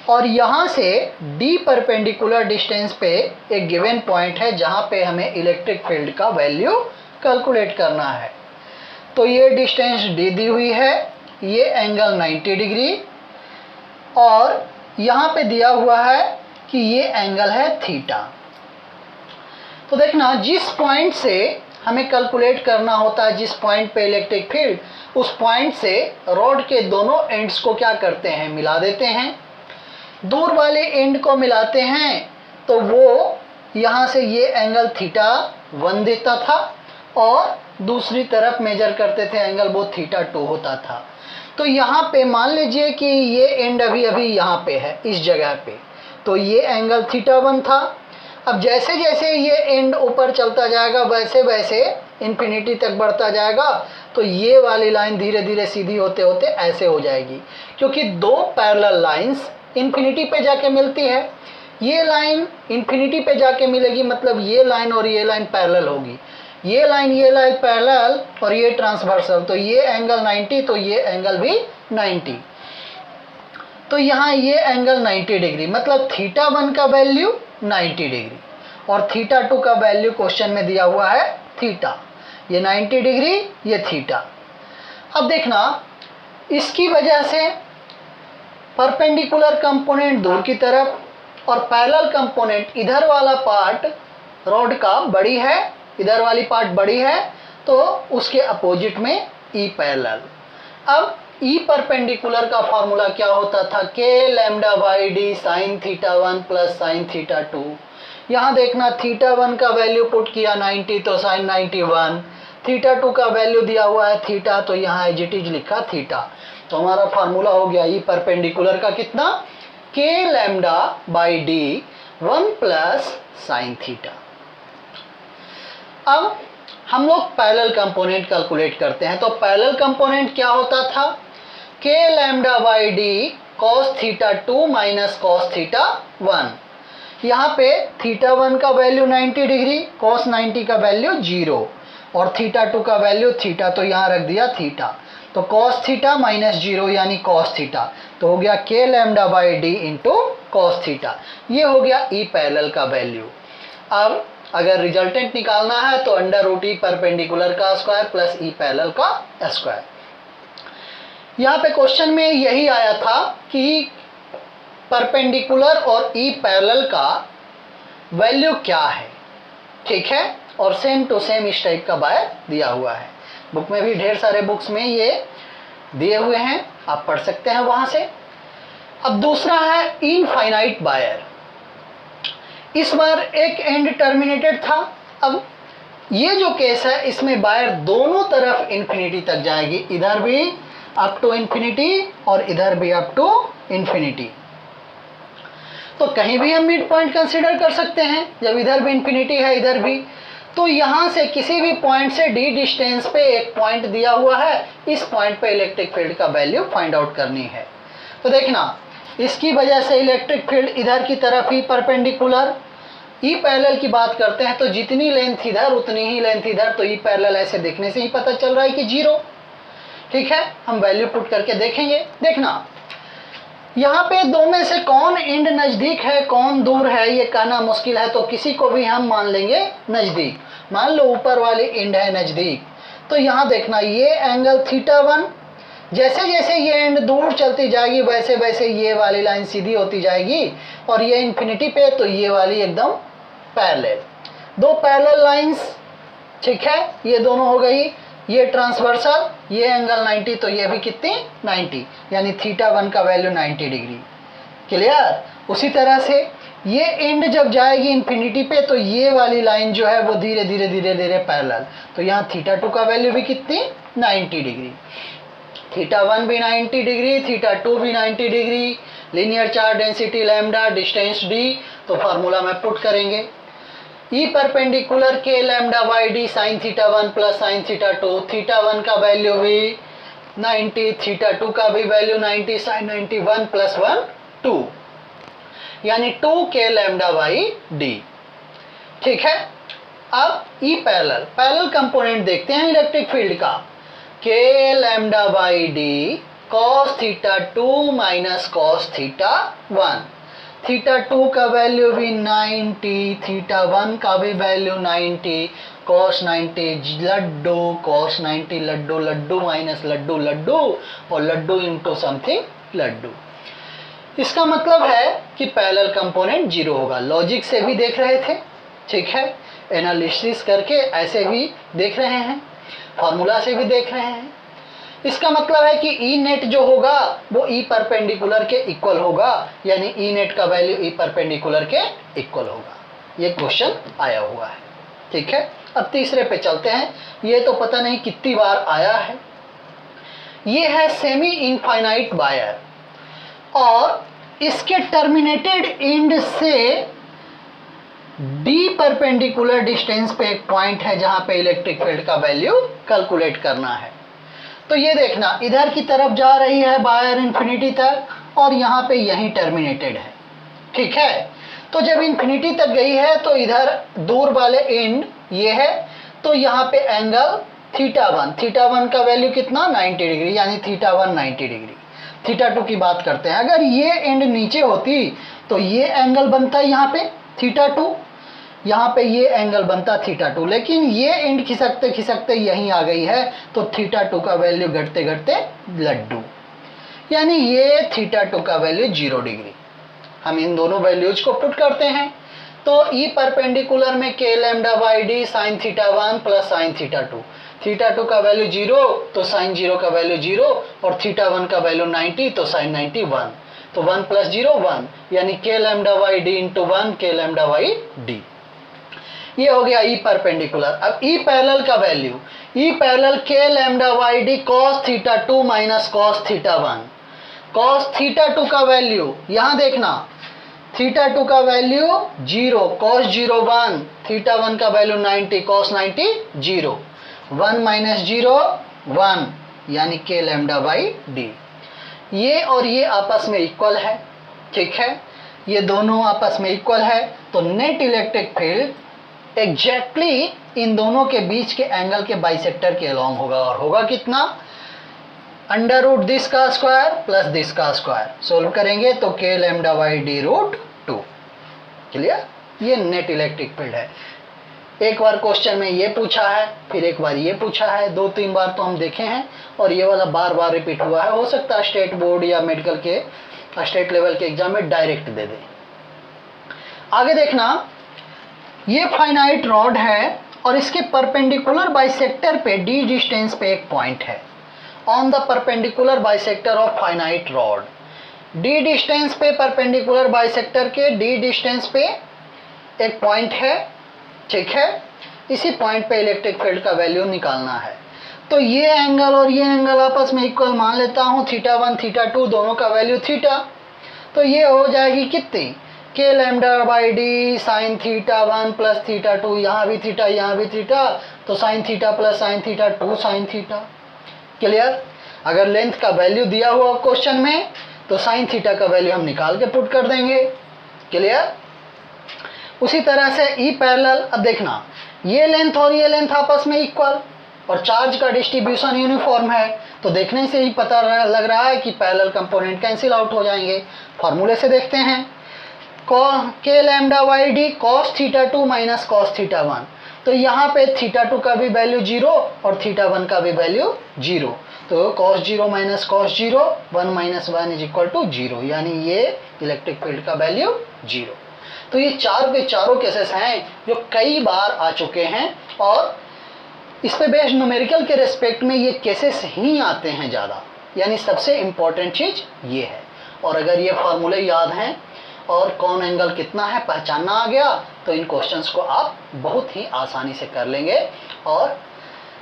और यहाँ से डी परपेंडिकुलर डिस्टेंस पे एक गिवन पॉइंट है जहाँ पे हमें इलेक्ट्रिक फील्ड का वैल्यू कैलकुलेट करना है। तो ये डिस्टेंस डी दी हुई है, ये एंगल 90 डिग्री और यहाँ पे दिया हुआ है कि ये एंगल है थीटा। तो देखना जिस पॉइंट से हमें कैलकुलेट करना होता है, जिस पॉइंट पे इलेक्ट्रिक फील्ड, उस पॉइंट से रॉड के दोनों एंड्स को क्या करते हैं? मिला देते हैं। दूर वाले एंड को मिलाते हैं तो वो यहाँ से ये एंगल थीटा 1 देता था और दूसरी तरफ मेजर करते थे एंगल, वो थीटा 2 होता था। तो यहाँ पे मान लीजिए कि ये एंड अभी यहाँ पे है, इस जगह पे, तो ये एंगल थीटा 1 था। अब जैसे जैसे ये एंड ऊपर चलता जाएगा वैसे वैसे इन्फिनिटी तक बढ़ता जाएगा, तो ये वाली लाइन धीरे धीरे सीधी होते होते ऐसे हो जाएगी, क्योंकि दो पैरेलल लाइंस इन्फिनिटी पे जाके मिलती है। ये लाइन इन्फिनिटी पे जाके मिलेगी, मतलब ये लाइन और ये लाइन पैरेलल होगी। ये लाइन पैरेलल और ये ट्रांसवर्सल, तो ये एंगल 90, तो ये एंगल भी 90। तो यहाँ ये एंगल 90 डिग्री, मतलब थीटा 1 का वैल्यू 90 डिग्री और थीटा 2 का वैल्यू क्वेश्चन में दिया हुआ है थीटा। ये 90 डिग्री, ये थीटा। अब देखना इसकी वजह से परपेंडिकुलर कंपोनेंट दूर की तरफ और पैरेलल कंपोनेंट इधर वाला पार्ट रॉड का बड़ी है, इधर वाली पार्ट बड़ी है, तो उसके अपोजिट में ई पैरेलल। अब ई परपेंडिकुलर का फॉर्मूला क्या होता था? के lambda by D sine theta 1 plus sine theta 2। यहाँ देखना थीटा 1 का वैल्यू पुट किया 90, तो साइन 91। थीटा 2 का वैल्यू दिया हुआ है थीटा, तो यहाँ एज इट इज लिखा थीटा। तो हमारा फार्मूला हो गया ई परपेंडिकुलर का कितना? K lambda by D 1 plus sine theta. अब हम लोग पैरेलल कंपोनेंट कैलकुलेट करते हैं। तो पैरेलल कंपोनेंट क्या होता था? के lambda by D cos theta 2 minus cos theta 1। यहाँ पे थीटा 1 का वैल्यू 90 डिग्री, कॉस 90 का वैल्यू 0 और थीटा 2 का वैल्यू थीटा, तो यहाँ रख दिया थीटा। तो कॉस थीटा माइनस 0 यानी कॉस थीटा, तो हो गया के lambda by d into cos theta. ये हो गया ई पैरेलल का वैल्यू। अब अगर रिजल्टेंट निकालना है तो अंडर रूट ई परपेंडिकुलर का स्क्वायर प्लस ई पैरेलल का स्क्वायर। यहाँ पे क्वेश्चन में यही आया था कि परपेंडिकुलर और ई पैरेलल का वैल्यू क्या है, ठीक है, और सेम टू सेम इस टाइप का वायर दिया हुआ है। बुक में भी ढेर सारे बुक्स में ये दिए हुए हैं, आप पढ़ सकते हैं वहाँ से। अब दूसरा है इनफाइनाइट वायर। इस बार एक एंड टर्मिनेटेड था। अब ये जो केस है इसमें वायर दोनों तरफ इन्फिनिटी तक जाएगी, इधर भी अप टू इन्फिनिटी और इधर भी अप टू इन्फिनिटी। तो कहीं भी हम मिड पॉइंट कंसीडर कर सकते हैं, जब इधर भी इन्फिनिटी है इधर भी, तो यहाँ से किसी भी पॉइंट से डी डिस्टेंस पे एक पॉइंट दिया हुआ है, इस पॉइंट पे इलेक्ट्रिक फील्ड का वैल्यू फाइंड आउट करनी है। तो देखना, इसकी वजह से इलेक्ट्रिक फील्ड इधर की तरफ ही परपेंडिकुलर, ई पैरेलल की बात करते हैं तो जितनी लेंथ इधर उतनी ही लेंथ इधर, तो ई पैरेलल ऐसे देखने से ही पता चल रहा है कि 0। ठीक है, हम वैल्यू पुट करके देखेंगे। देखना, यहाँ पे दो में से कौन एंड नज़दीक है कौन दूर है ये कहना मुश्किल है, तो किसी को भी हम मान लेंगे नज़दीक। मान लो ऊपर वाली एंड है नज़दीक, तो यहाँ देखना ये एंगल θ1, जैसे जैसे ये एंड दूर चलती जाएगी वैसे वैसे ये वाली लाइन सीधी होती जाएगी, और ये इन्फिनिटी पे तो ये वाली एकदम पैरेलल, दो पैरेलल लाइंस। ठीक है, ये दोनों हो गई, ये ट्रांसवर्सल, ये एंगल 90, तो ये भी कितनी 90, यानी θ1 का वैल्यू 90 डिग्री। क्लियर। उसी तरह से ये एंड जब जाएगी इन्फिनिटी पे तो ये वाली लाइन जो है वो धीरे धीरे धीरे धीरे पैरेलल, तो यहाँ θ2 का वैल्यू भी कितनी 90 डिग्री, θ1 भी 90 डिग्री, θ2 भी 90 degree. Linear charge density lambda, distance d, तो फार्मूला में पुट करेंगे, E perpendicular K lambda by D sine θ1 plus sine θ2, θ1 का वैल्यू भी 90, θ2 का भी वैल्यू 90, साइन 90, 1 प्लस 1 2, यानी 2 के लैम्डा बाई डी। ठीक है, अब ई पैरेलल, पैरेलल कंपोनेंट देखते हैं इलेक्ट्रिक फील्ड का, K lambda by D cos θ2 minus cos θ1, θ2 का वैल्यू भी 90, θ1 का भी वैल्यू 90, cos 90 लड्डू, cos 90 लड्डू, लड्डू माइनस लड्डू लड्डू, और लड्डू इंटू समथिंग लड्डू। इसका मतलब है कि पैरेलल कंपोनेंट 0 होगा। लॉजिक से भी देख रहे थे, ठीक है, एनालिसिस करके ऐसे भी देख रहे हैं, फार्मूला से भी देख रहे हैं। इसका मतलब है कि ई नेट जो होगा वो ई परपेंडिकुलर के इक्वल होगा, यानी ई नेट का वैल्यू ई परपेंडिकुलर के इक्वल होगा। ये क्वेश्चन आया हुआ है। ठीक है, अब तीसरे पे चलते हैं। ये तो पता नहीं कितनी बार आया है। ये है सेमी इनफाइनाइट वायर, और इसके टर्मिनेटेड एंड से डी परपेंडिकुलर डिस्टेंस पे एक पॉइंट है जहां पे इलेक्ट्रिक फील्ड का वैल्यू कैलकुलेट करना है। तो ये देखना, इधर की तरफ जा रही है वायर इन्फिनिटी तक, और यहाँ पे यहीं टर्मिनेटेड है। ठीक है, तो जब इन्फिनिटी तक गई है तो इधर दूर वाले एंड ये है, तो यहाँ पे एंगल θ1 का वैल्यू कितना 90 डिग्री, यानी θ1 90 डिग्री। θ2 की बात करते हैं, अगर ये एंड नीचे होती तो ये एंगल बनता है यहाँ पे θ2, यहाँ पे ये एंगल बनता θ2, लेकिन ये एंड खिसकते खिसकते यहीं आ गई है, तो θ2 का वैल्यू घटते घटते लड्डू, यानी ये θ2 का वैल्यू 0 डिग्री। हम इन दोनों वैल्यूज को पुट करते हैं, तो ई परपेंडिकुलर में के lambda by D sine θ1 plus sine θ2, θ2 का वैल्यू 0 तो साइन 0 का वैल्यू 0, और θ1 का वैल्यू 90 तो साइन 90 1, तो 1 प्लस 0 1, यानी के lambda by d into 1 K lambda by D. ये हो गया ई परपेंडिकुलर। अब ई पैरेलल का value, E parallel K lambda by D cos θ2 minus cos θ1, cos θ2 का वैल्यू यहाँ देखना, θ2 का वैल्यू 0, कॉस 0 1, θ1 का वैल्यू 90, कॉस 90 0, 1 माइनस 0 1, यानी के लैम्डा बाई डी। ये और ये आपस में इक्वल है। ठीक है, ये दोनों आपस में इक्वल है, तो नेट इलेक्ट्रिक फील्ड एग्जैक्टली इन दोनों के बीच के एंगल के बाइसेक्टर के अलॉन्ग होगा, और होगा कितना, अंडर रूट दिस का स्क्वायर प्लस दिस का स्क्वायर। सोल्व करेंगे तो k lambda by d root 2। Clear, ये नेट इलेक्ट्रिक फील्ड है। एक बार क्वेश्चन में ये पूछा है, फिर एक बार ये पूछा है, 2-3 बार तो हम देखे हैं, और ये वाला बार बार रिपीट हुआ है। हो सकता है स्टेट बोर्ड या मेडिकल के स्टेट लेवल के एग्जाम में डायरेक्ट दे दे। आगे देखना, ये फाइनाइट रॉड है, और इसके परपेंडिकुलर बाइसेक्टर पे डी डिस्टेंस पे एक पॉइंट है। On the perpendicular bisector of finite rod, D distance पे परपेंडिकुलर बाइसेक्टर के डी डिस्टेंस पे एक पॉइंट है। ठीक है, इसी पॉइंट पे इलेक्ट्रिक फील्ड का वैल्यू निकालना है। तो ये एंगल और ये एंगल आपस में इक्वल मान लेता हूँ, θ1 θ2 दोनों का वैल्यू थीटा, तो ये हो जाएगी कितनी, के lambda by D sine theta 1 plus theta 2, यहाँ भी थीटा यहाँ भी थीटा, तो sine theta plus sine theta 2 sine theta. Clear? अगर लेंथ का वैल्यू दिया हुआ क्वेश्चन में तो साइन थीटा का वैल्यू हम निकाल के पुट कर देंगे। क्लियर? उसी तरह से ई पैरेलल, अब देखना ये लेंथ और ये लेंथ आपस में इक्वल और चार्ज का डिस्ट्रीब्यूशन यूनिफॉर्म है, तो देखने से ही पता लग रहा है कि पैरेलल कंपोनेंट कैंसिल आउट हो जाएंगे। फॉर्मूले से देखते हैं, k lambda Y d cos theta 2 minus cos theta 1, तो यहाँ पे थीटा 2 का भी वैल्यू 0 और थीटा 1 का भी वैल्यू 0, तो cos 0 minus cos 0, 1 minus 1 is equal to 0, यानी ये इलेक्ट्रिक फील्ड का वैल्यू 0। तो ये चार के चारों केसेस हैं जो कई बार आ चुके हैं और इस पे बेस्ड न्यूमेरिकल के रेस्पेक्ट में ये केसेस ही आते हैं ज़्यादा, यानी सबसे इम्पॉर्टेंट चीज़ ये है। और अगर ये फार्मूले याद हैं और कौन एंगल कितना है पहचानना आ गया तो इन क्वेश्चंस को आप बहुत ही आसानी से कर लेंगे। और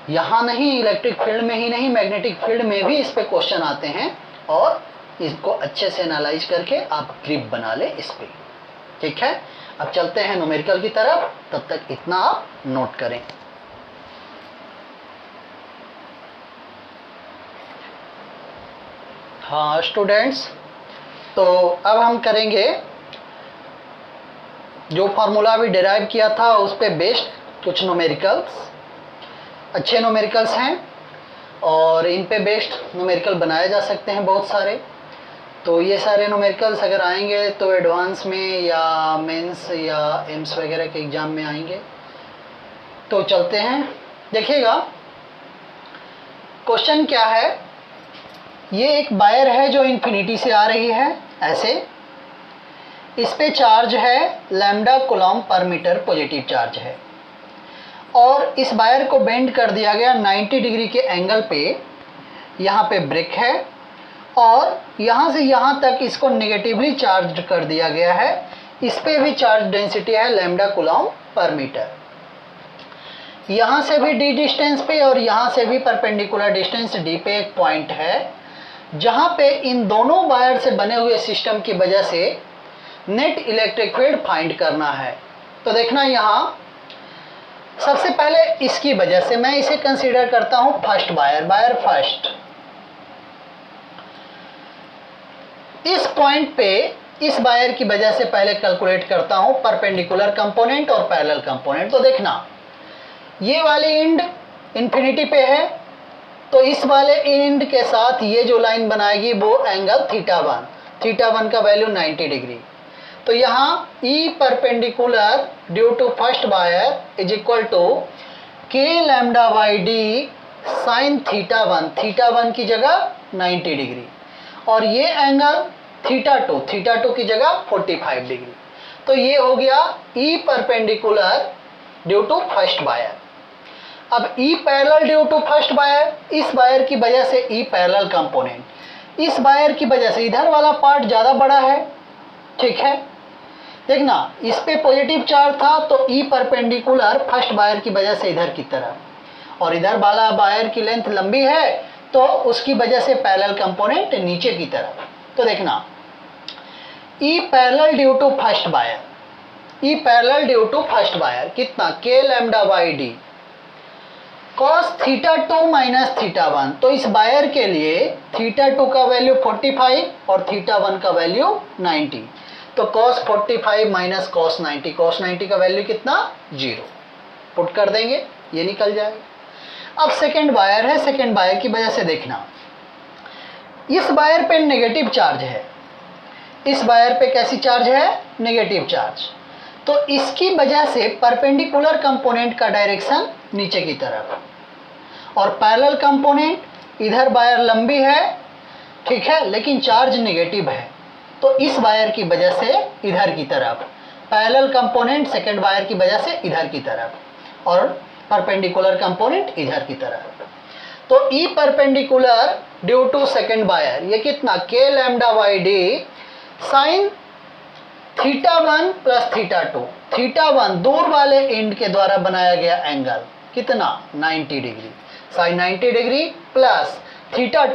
यहाँ नहीं, इलेक्ट्रिक फील्ड में ही नहीं, मैग्नेटिक फील्ड में भी इस पे क्वेश्चन आते हैं और इसको अच्छे से एनालाइज करके आप ग्रिप बना ले इस पे। ठीक है, अब चलते हैं न्यूमेरिकल की तरफ, तब तक इतना आप नोट करें। हाँ स्टूडेंट्स, तो अब हम करेंगे जो फार्मूला अभी डिराइव किया था उस पे बेस्ड कुछ न्यूमेरिकल्स, अच्छे न्यूमेरिकल्स हैं और इन पे बेस्ड न्यूमेरिकल बनाए जा सकते हैं बहुत सारे। तो ये सारे न्यूमेरिकल्स अगर आएंगे तो एडवांस में या मेंस या एम्स वगैरह के एग्ज़ाम में आएंगे। तो चलते हैं, देखिएगा क्वेश्चन क्या है। ये एक वायर है जो इन्फिनिटी से आ रही है ऐसे, इस पे चार्ज है लैम्डा कूलम्ब पर मीटर, पॉजिटिव चार्ज है, और इस वायर को बेंड कर दिया गया 90 डिग्री के एंगल पे। यहाँ पे ब्रेक है और यहाँ से यहाँ तक इसको नेगेटिवली चार्ज कर दिया गया है। इस पे भी चार्ज डेंसिटी है लैम्डा कूलम्ब पर मीटर। यहाँ से भी d डिस्टेंस पे और यहाँ से भी परपेंडिकुलर डिस्टेंस d पे एक पॉइंट है जहाँ पे इन दोनों वायर से बने हुए सिस्टम की वजह से नेट इलेक्ट्रिक फील्ड फाइंड करना है। तो देखना यहाँ सबसे पहले इसकी वजह से मैं इसे कंसीडर करता हूँ फर्स्ट वायर, वायर फर्स्ट। इस पॉइंट पे इस वायर की वजह से पहले कैलकुलेट करता हूँ परपेंडिकुलर कंपोनेंट और पैरेलल कंपोनेंट। तो देखना ये वाली एंड इन्फिनिटी पे है, तो इस वाले एंड के साथ ये जो लाइन बनाएगी वो एंगल थीटा 1 का वैल्यू 90 डिग्री। तो यहाँ E perpendicular due to first wire is equal to K lambda by D sine theta 1 की जगह 90 डिग्री, और ये एंगल थीटा 2 की जगह 45 डिग्री। तो ये हो गया E perpendicular due to first wire. अब E parallel due to first wire, इस वायर की वजह से E पैरेलल कंपोनेंट, इस वायर की वजह से इधर वाला पार्ट ज़्यादा बड़ा है। ठीक है, देखना इस पे पॉजिटिव चार्ज था तो E परपेंडिकुलर फर्स्ट वायर की वजह से इधर की तरफ, और इधर वाला वायर की लेंथ लंबी है तो उसकी वजह से पैरेलल कंपोनेंट नीचे की तरफ। तो देखना E parallel due to first wire, E parallel due to first wire कितना, k lambda by D cos theta 2 minus theta 1। तो इस वायर के लिए थीटा 2 का वैल्यू 45 और थीटा 1 का वैल्यू 90, तो कॉस 45 माइनस कॉस 90 का वैल्यू कितना, 0। पुट कर देंगे, ये निकल जाएगा। अब सेकेंड वायर है, सेकेंड वायर की वजह से देखना इस वायर पे नेगेटिव चार्ज है, इस वायर पे कैसी चार्ज है, नेगेटिव चार्ज। तो इसकी वजह से परपेंडिकुलर कंपोनेंट का डायरेक्शन नीचे की तरफ, और पैरेलल कंपोनेंट इधर वायर लंबी है, ठीक है, लेकिन चार्ज नेगेटिव है, तो इस वायर की वजह से इधर की तरफ, पैरेलल कंपोनेंट सेकेंड वायर की वजह से इधर की तरफ, और परपेंडिकुलर कंपोनेंट इधर की तरफ। तो E perpendicular due to second wire ये कितना, k lambda by D sine theta 1 plus theta 2, theta 1 दूर वाले एंड के द्वारा बनाया गया एंगल कितना, 90 degree, sine 90 degree plus theta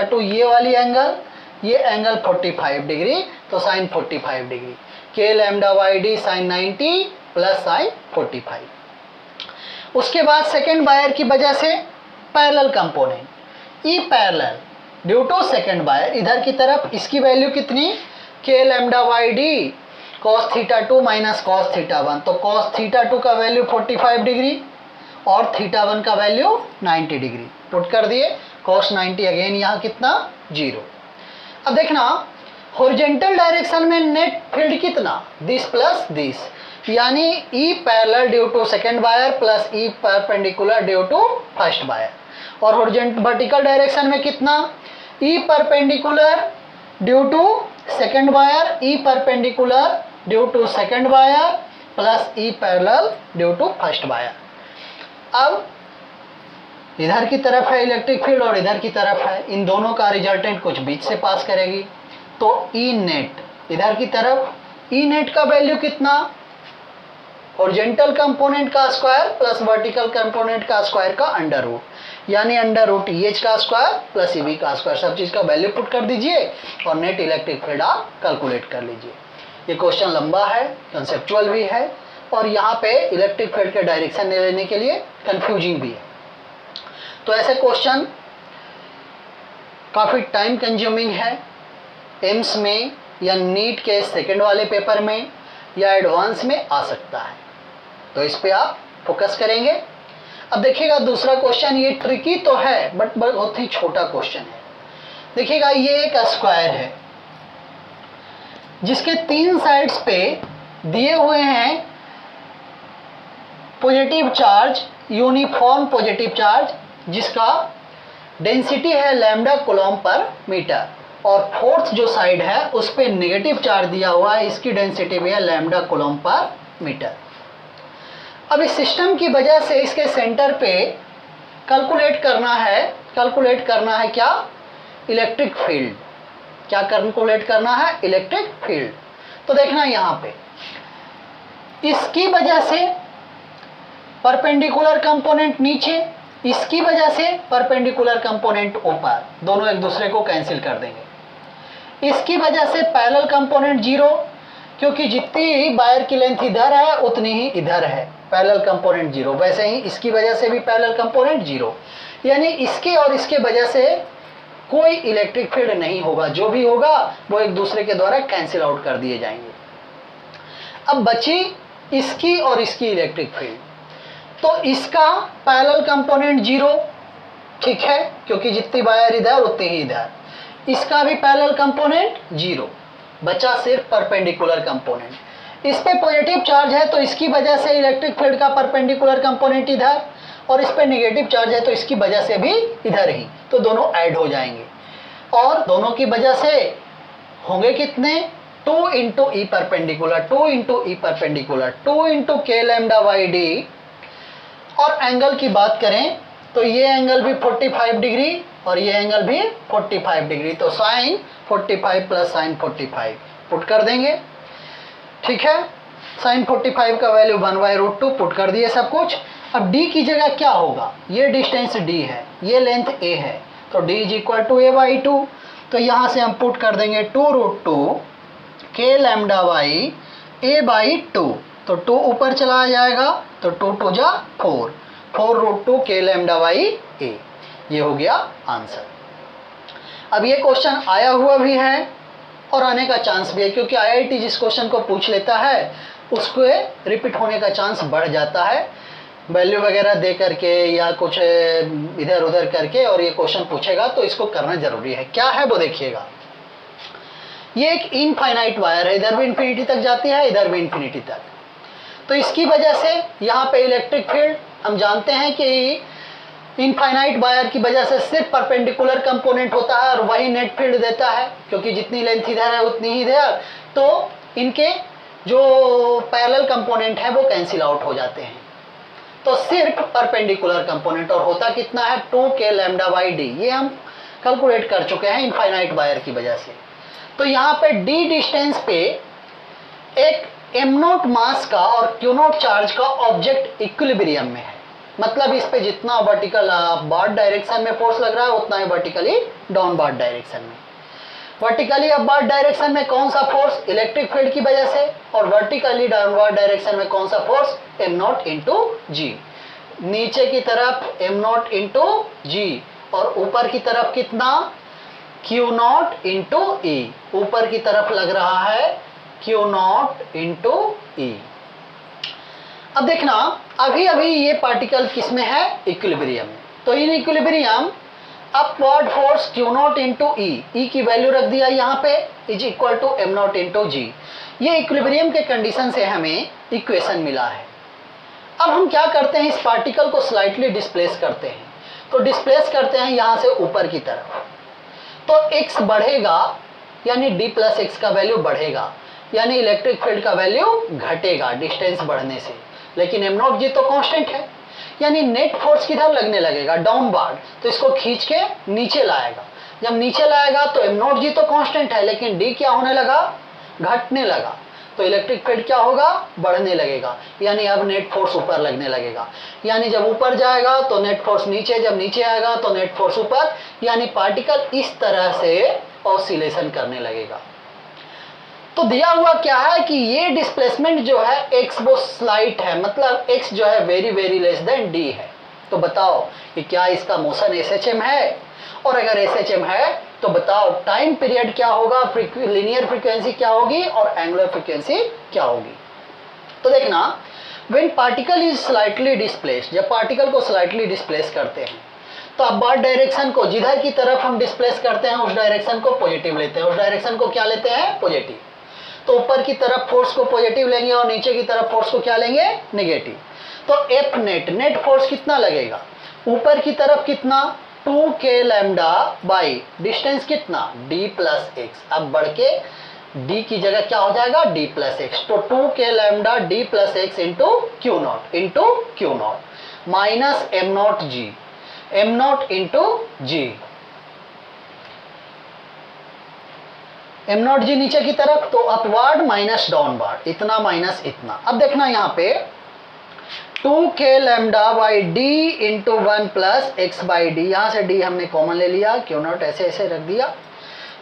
2 ये वाली एंगल, ये एंगल 45 डिग्री, तो sine 45 degree. k lambda Y D sine 90 plus sine 45। उसके बाद सेकेंड वायर की वजह से parallel component E parallel due to second wire, इधर की तरफ इसकी वैल्यू कितनी, k lambda Y d cos theta 2 minus cos theta 1, तो कॉस थीटा 2 का वैल्यू 45 डिग्री और थीटा 1 का वैल्यू 90 डिग्री पुट कर दिए, कॉस 90 अगेन यहाँ कितना 0। अब देखना हॉरिजॉन्टल डायरेक्शन में नेट फील्ड कितना, दिस प्लस दिस, यानी E parallel due to second wire plus E perpendicular due to first wire, और हॉरिजॉन्टल वर्टिकल डायरेक्शन में कितना, E perpendicular due to second wire, E perpendicular due to second wire plus E parallel due to first wire. अब इधर की तरफ है electric field और इधर की तरफ है, इन दोनों का रिजल्टेंट कुछ बीच से पास करेगी, तो ई नेट इधर की तरफ, ई नेट का वैल्यू कितना, हॉरिजॉन्टल कंपोनेंट का स्क्वायर प्लस वर्टिकल कंपोनेंट का स्क्वायर का अंडर रूट, यानी अंडर रूट EH का स्क्वायर प्लस EB का स्क्वायर, सब चीज़ का वैल्यू पुट कर दीजिए और नेट इलेक्ट्रिक फील्ड आप कैलकुलेट कर लीजिए। ये क्वेश्चन लंबा है, कंसेप्चुअल भी है और यहाँ पे इलेक्ट्रिक फील्ड के डायरेक्शन लेने के लिए कंफ्यूजिंग भी है। तो ऐसे क्वेश्चन काफ़ी टाइम कंज्यूमिंग है, एम्स में या नीट के सेकंड वाले पेपर में या एडवांस में आ सकता है, तो इस पे आप फोकस करेंगे। अब देखिएगा दूसरा क्वेश्चन, ये ट्रिकी तो है बट बहुत ही छोटा क्वेश्चन है। देखिएगा ये एक स्क्वायर है जिसके 3 साइड्स पे दिए हुए हैं positive charge, uniform positive charge, जिसका डेंसिटी है लैम्डा कूलम पर मीटर, और फोर्थ जो साइड है उस पे नेगेटिव चार्ज दिया हुआ है, इसकी डेंसिटी भी है लैम्डा कूलम पर मीटर। अब इस सिस्टम की वजह से इसके सेंटर पे कैलकुलेट करना है क्या, इलेक्ट्रिक फील्ड, क्या कैलकुलेट करना है, इलेक्ट्रिक फील्ड। तो देखना यहाँ पे इसकी वजह से परपेंडिकुलर कंपोनेंट नीचे, इसकी वजह से परपेंडिकुलर कंपोनेंट ऊपर, दोनों एक दूसरे को कैंसिल कर देंगे। इसकी वजह से पैरेलल कंपोनेंट 0, क्योंकि जितनी वायर की लेंथ इधर है उतनी ही इधर है, पैरेलल कंपोनेंट 0। वैसे ही इसकी वजह से भी पैरेलल कंपोनेंट 0, यानी इसके और इसके वजह से कोई इलेक्ट्रिक फील्ड नहीं होगा, जो भी होगा वो एक दूसरे के द्वारा कैंसिल आउट कर दिए जाएंगे। अब बची इसकी और इसकी इलेक्ट्रिक फील्ड, तो इसका पैरेलल कंपोनेंट 0, ठीक है, क्योंकि जितनी वायर इधर उतनी ही इधर, इसका भी पैरेलल कंपोनेंट 0, बचा सिर्फ परपेंडिकुलर कंपोनेंट। इस पे पॉजिटिव चार्ज है तो इसकी वजह से इलेक्ट्रिक फील्ड का परपेंडिकुलर कंपोनेंट इधर, और इस पे नेगेटिव चार्ज है तो इसकी वजह से भी इधर ही, तो दोनों ऐड हो जाएंगे और दोनों की वजह से होंगे कितने, 2 into E perpendicular, 2 into E perpendicular, 2 into के लैम्डा वाई डी। और एंगल की बात करें तो ये एंगल भी 45 डिग्री और ये एंगल भी 45 डिग्री, तो साइन 45 प्लस साइन 45 पुट कर देंगे, ठीक है। साइन 45 का वैल्यू 1/√2 पुट कर दिए सब कुछ। अब d की जगह क्या होगा, ये डिस्टेंस d है, ये लेंथ a है, तो d is equal to a/2, तो यहाँ से हम पुट कर देंगे 2√2 k लैम्डा वाई a/2, तो 2 ऊपर चला जाएगा तो 2 2 जा 4, 4√2 k लैम्डा वाई a, ये हो गया आंसर। अब ये क्वेश्चन आया हुआ भी है और आने का चांस भी है, क्योंकि IIT जिस क्वेश्चन को पूछ लेता है उसको रिपीट होने का चांस बढ़ जाता है, वैल्यू वगैरह दे करके या कुछ इधर उधर करके, और ये क्वेश्चन पूछेगा तो इसको करना जरूरी है। क्या है वो देखिएगा, ये एक इनफाइनाइट वायर है, इधर भी इन्फिनिटी तक जाती है, इधर भी इन्फिनिटी तक, तो इसकी वजह से यहाँ पे इलेक्ट्रिक फील्ड हम जानते हैं कि इनफाइनाइट वायर की वजह से सिर्फ परपेंडिकुलर कंपोनेंट होता है और वही नेट फील्ड देता है, क्योंकि जितनी लेंथ इधर है उतनी ही इधर, तो इनके जो पैरेलल कंपोनेंट है वो कैंसिल आउट हो जाते हैं, तो सिर्फ परपेंडिकुलर कंपोनेंट, और होता कितना है 2k लैम्डा वाई डी, ये हम कैलकुलेट कर चुके हैं इनफाइनाइट वायर की वजह से। तो यहाँ पे d डिस्टेंस पे एक m0 मास का और q0 चार्ज का ऑब्जेक्ट इक्विलिब्रियम में है, मतलब इस पे जितना वर्टिकल अपवार्ड डायरेक्शन में फोर्स लग रहा है उतना ही वर्टिकली डाउनवार्ड डायरेक्शन में। वर्टिकली अपवर्ड डायरेक्शन में कौन सा फोर्स, इलेक्ट्रिक फील्ड की वजह से, और वर्टिकली डाउनवर्ड डायरेक्शन में कौन सा फोर्स, m0 इंटू जी। नीचे की तरफ m0 इंटू जी और ऊपर की तरफ कितना, Q0 इंटू ई। ऊपर की तरफ लग रहा है Q0 इंटू ई। अब देखना अभी अभी ये पार्टिकल किस में है, इक्विलिब्रियम में। तो in equilibrium upward force Q0 into E की वैल्यू रख दिया यहाँ पे is equal to m0 into G. ये इक्विलिब्रियम के कंडीशन से हमें इक्वेशन मिला है। अब हम क्या करते हैं, इस पार्टिकल को स्लाइटली डिस्प्लेस करते हैं। तो डिस्प्लेस करते हैं यहाँ से ऊपर की तरफ, तो x बढ़ेगा यानी d प्लस एक्स का वैल्यू बढ़ेगा, यानी इलेक्ट्रिक फील्ड का वैल्यू घटेगा डिस्टेंस बढ़ने से। लेकिन m0 जी तो कांस्टेंट है, यानी नेट फोर्स किधर लगने लगेगा, डाउनवर्ड। तो इसको खींच के नीचे लाएगा। जब नीचे लाएगा तो m0 जी तो कांस्टेंट है, लेकिन d क्या होने लगा, घटने लगा। तो इलेक्ट्रिक फील्ड क्या होगा, बढ़ने लगेगा, यानी अब नेट फोर्स ऊपर लगने लगेगा। यानी जब ऊपर जाएगा तो नेट फोर्स नीचे, जब नीचे आएगा तो नेट फोर्स ऊपर, यानी पार्टिकल इस तरह से ऑसिलेशन करने लगेगा। तो दिया हुआ क्या है कि ये डिस्प्लेसमेंट जो है x वो स्लाइट है, मतलब x जो है very very less than d है। तो बताओ कि क्या इसका मोशन SHM है, और अगर SHM है तो बताओ टाइम पीरियड क्या होगा, लीनियर फ्रीक्वेंसी क्या होगी और एंगुलर फ्रीक्वेंसी क्या होगी। तो देखना when particle is slightly displaced, जब पार्टिकल को स्लाइटली डिस्प्लेस करते हैं तो अपवर्ड डायरेक्शन को जिधर की तरफ हम डिस्प्लेस करते हैं उस डायरेक्शन को पॉजिटिव लेते हैं, उस डायरेक्शन को क्या लेते हैं, पॉजिटिव। तो ऊपर की तरफ फोर्स को पॉजिटिव लेंगे और नीचे की तरफ फोर्स को क्या लेंगे, नेगेटिव। तो एफ नेट फोर्स कितना लगेगा, ऊपर की तरफ कितना, 2k लैम्डा बाई डिस्टेंस कितना, d प्लस एक्स। अब बढ़ के d की जगह क्या हो जाएगा, d प्लस एक्स। तो 2k lambda d plus x into q naught minus m naught into g. m0 g नीचे की तरफ, तो अपवर्ड माइनस डाउनवर्ड, इतना माइनस इतना। अब देखना यहाँ पे 2k lambda by d into 1 plus x by d, यहाँ से d हमने कॉमन ले लिया, Q0 ऐसे ऐसे रख दिया।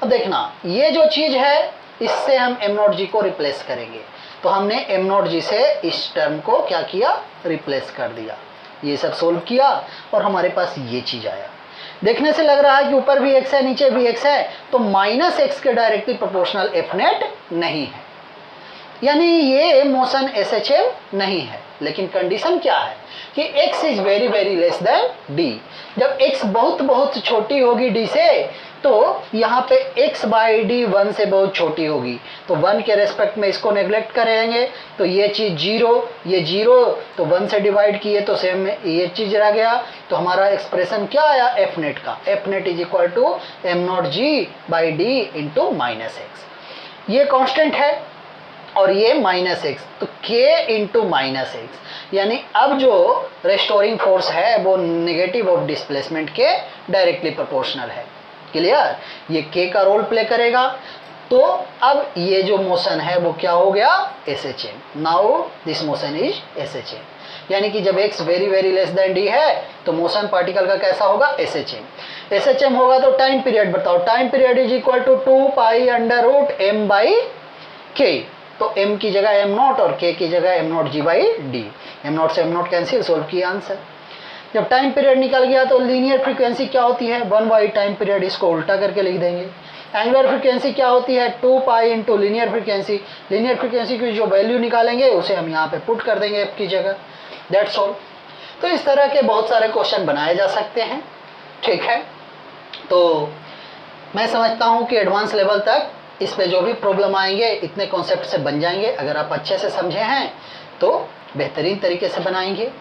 अब देखना ये जो चीज़ है इससे हम m0 जी को रिप्लेस करेंगे। तो हमने m0 जी से इस टर्म को क्या किया, रिप्लेस कर दिया। ये सब सोल्व किया और हमारे पास ये चीज़ आया। देखने से लग रहा है कि ऊपर भी x है नीचे भी x है, तो माइनस एक्स के डायरेक्टली प्रोपोर्शनल एफ नेट नहीं है, यानी ये मोशन SHM नहीं है। लेकिन कंडीशन क्या है कि x is very very less than d। जब x बहुत बहुत छोटी होगी d से, तो यहाँ पे x बाई डी 1 से बहुत छोटी होगी, तो 1 के रेस्पेक्ट में इसको नेग्लेक्ट करेंगे तो ये चीज़ 0, ये 0, तो 1 से डिवाइड किए तो सेम में ये चीज़ रह गया। तो हमारा एक्सप्रेशन क्या आया एफ नेट का, F net is equal to m0 g by d into minus x. ये कॉन्स्टेंट है और ये माइनस एक्स, तो k इंटू माइनस एक्स, यानी अब जो रेस्टोरिंग फोर्स है वो नेगेटिव ऑफ डिस्प्लेसमेंट के डायरेक्टली प्रोपोर्शनल है। क्लियर, ये k का रोल प्ले करेगा। तो अब ये जो मोशन है वो क्या हो गया, SHM। Now this motion is SHM, यानी कि जब x very very less than d है तो मोशन पार्टिकल का कैसा होगा, SHM। SHM होगा तो टाइम पीरियड बताओ, time period is equal to 2 pi under root m by k। तो m की जगह m0 और k की जगह m0 g by D, m0 से m0 कैंसिल, सोल्व किया आंसर। जब टाइम पीरियड निकल गया तो लीनियर फ्रीक्वेंसी क्या होती है, 1 बाई टाइम पीरियड, इसको उल्टा करके लिख देंगे। एंगुलर फ्रीक्वेंसी क्या होती है, 2 pi into linear frequency. Linear frequency की जो वैल्यू निकालेंगे उसे हम यहाँ पे पुट कर देंगे एफ की जगह, दैट्स ऑल। तो इस तरह के बहुत सारे क्वेश्चन बनाए जा सकते हैं, ठीक है। तो मैं समझता हूँ कि एडवांस लेवल तक इस पे जो भी प्रॉब्लम आएंगे इतने कॉन्सेप्ट से बन जाएंगे। अगर आप अच्छे से समझे हैं तो बेहतरीन तरीके से बनाएंगे।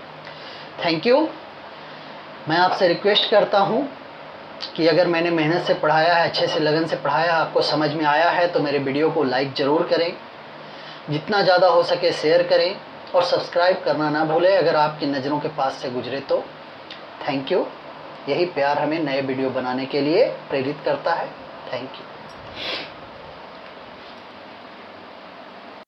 Thank you. मैं आपसे रिक्वेस्ट करता हूँ कि अगर मैंने मेहनत से पढ़ाया है, अच्छे से लगन से पढ़ाया, आपको समझ में आया है तो मेरे वीडियो को लाइक ज़रूर करें, जितना ज़्यादा हो सके शेयर करें और सब्सक्राइब करना ना भूलें अगर आपकी नज़रों के पास से गुजरे तो। Thank you. यही प्यार हमें नए वीडियो बनाने के लिए प्रेरित करता है। Thank you.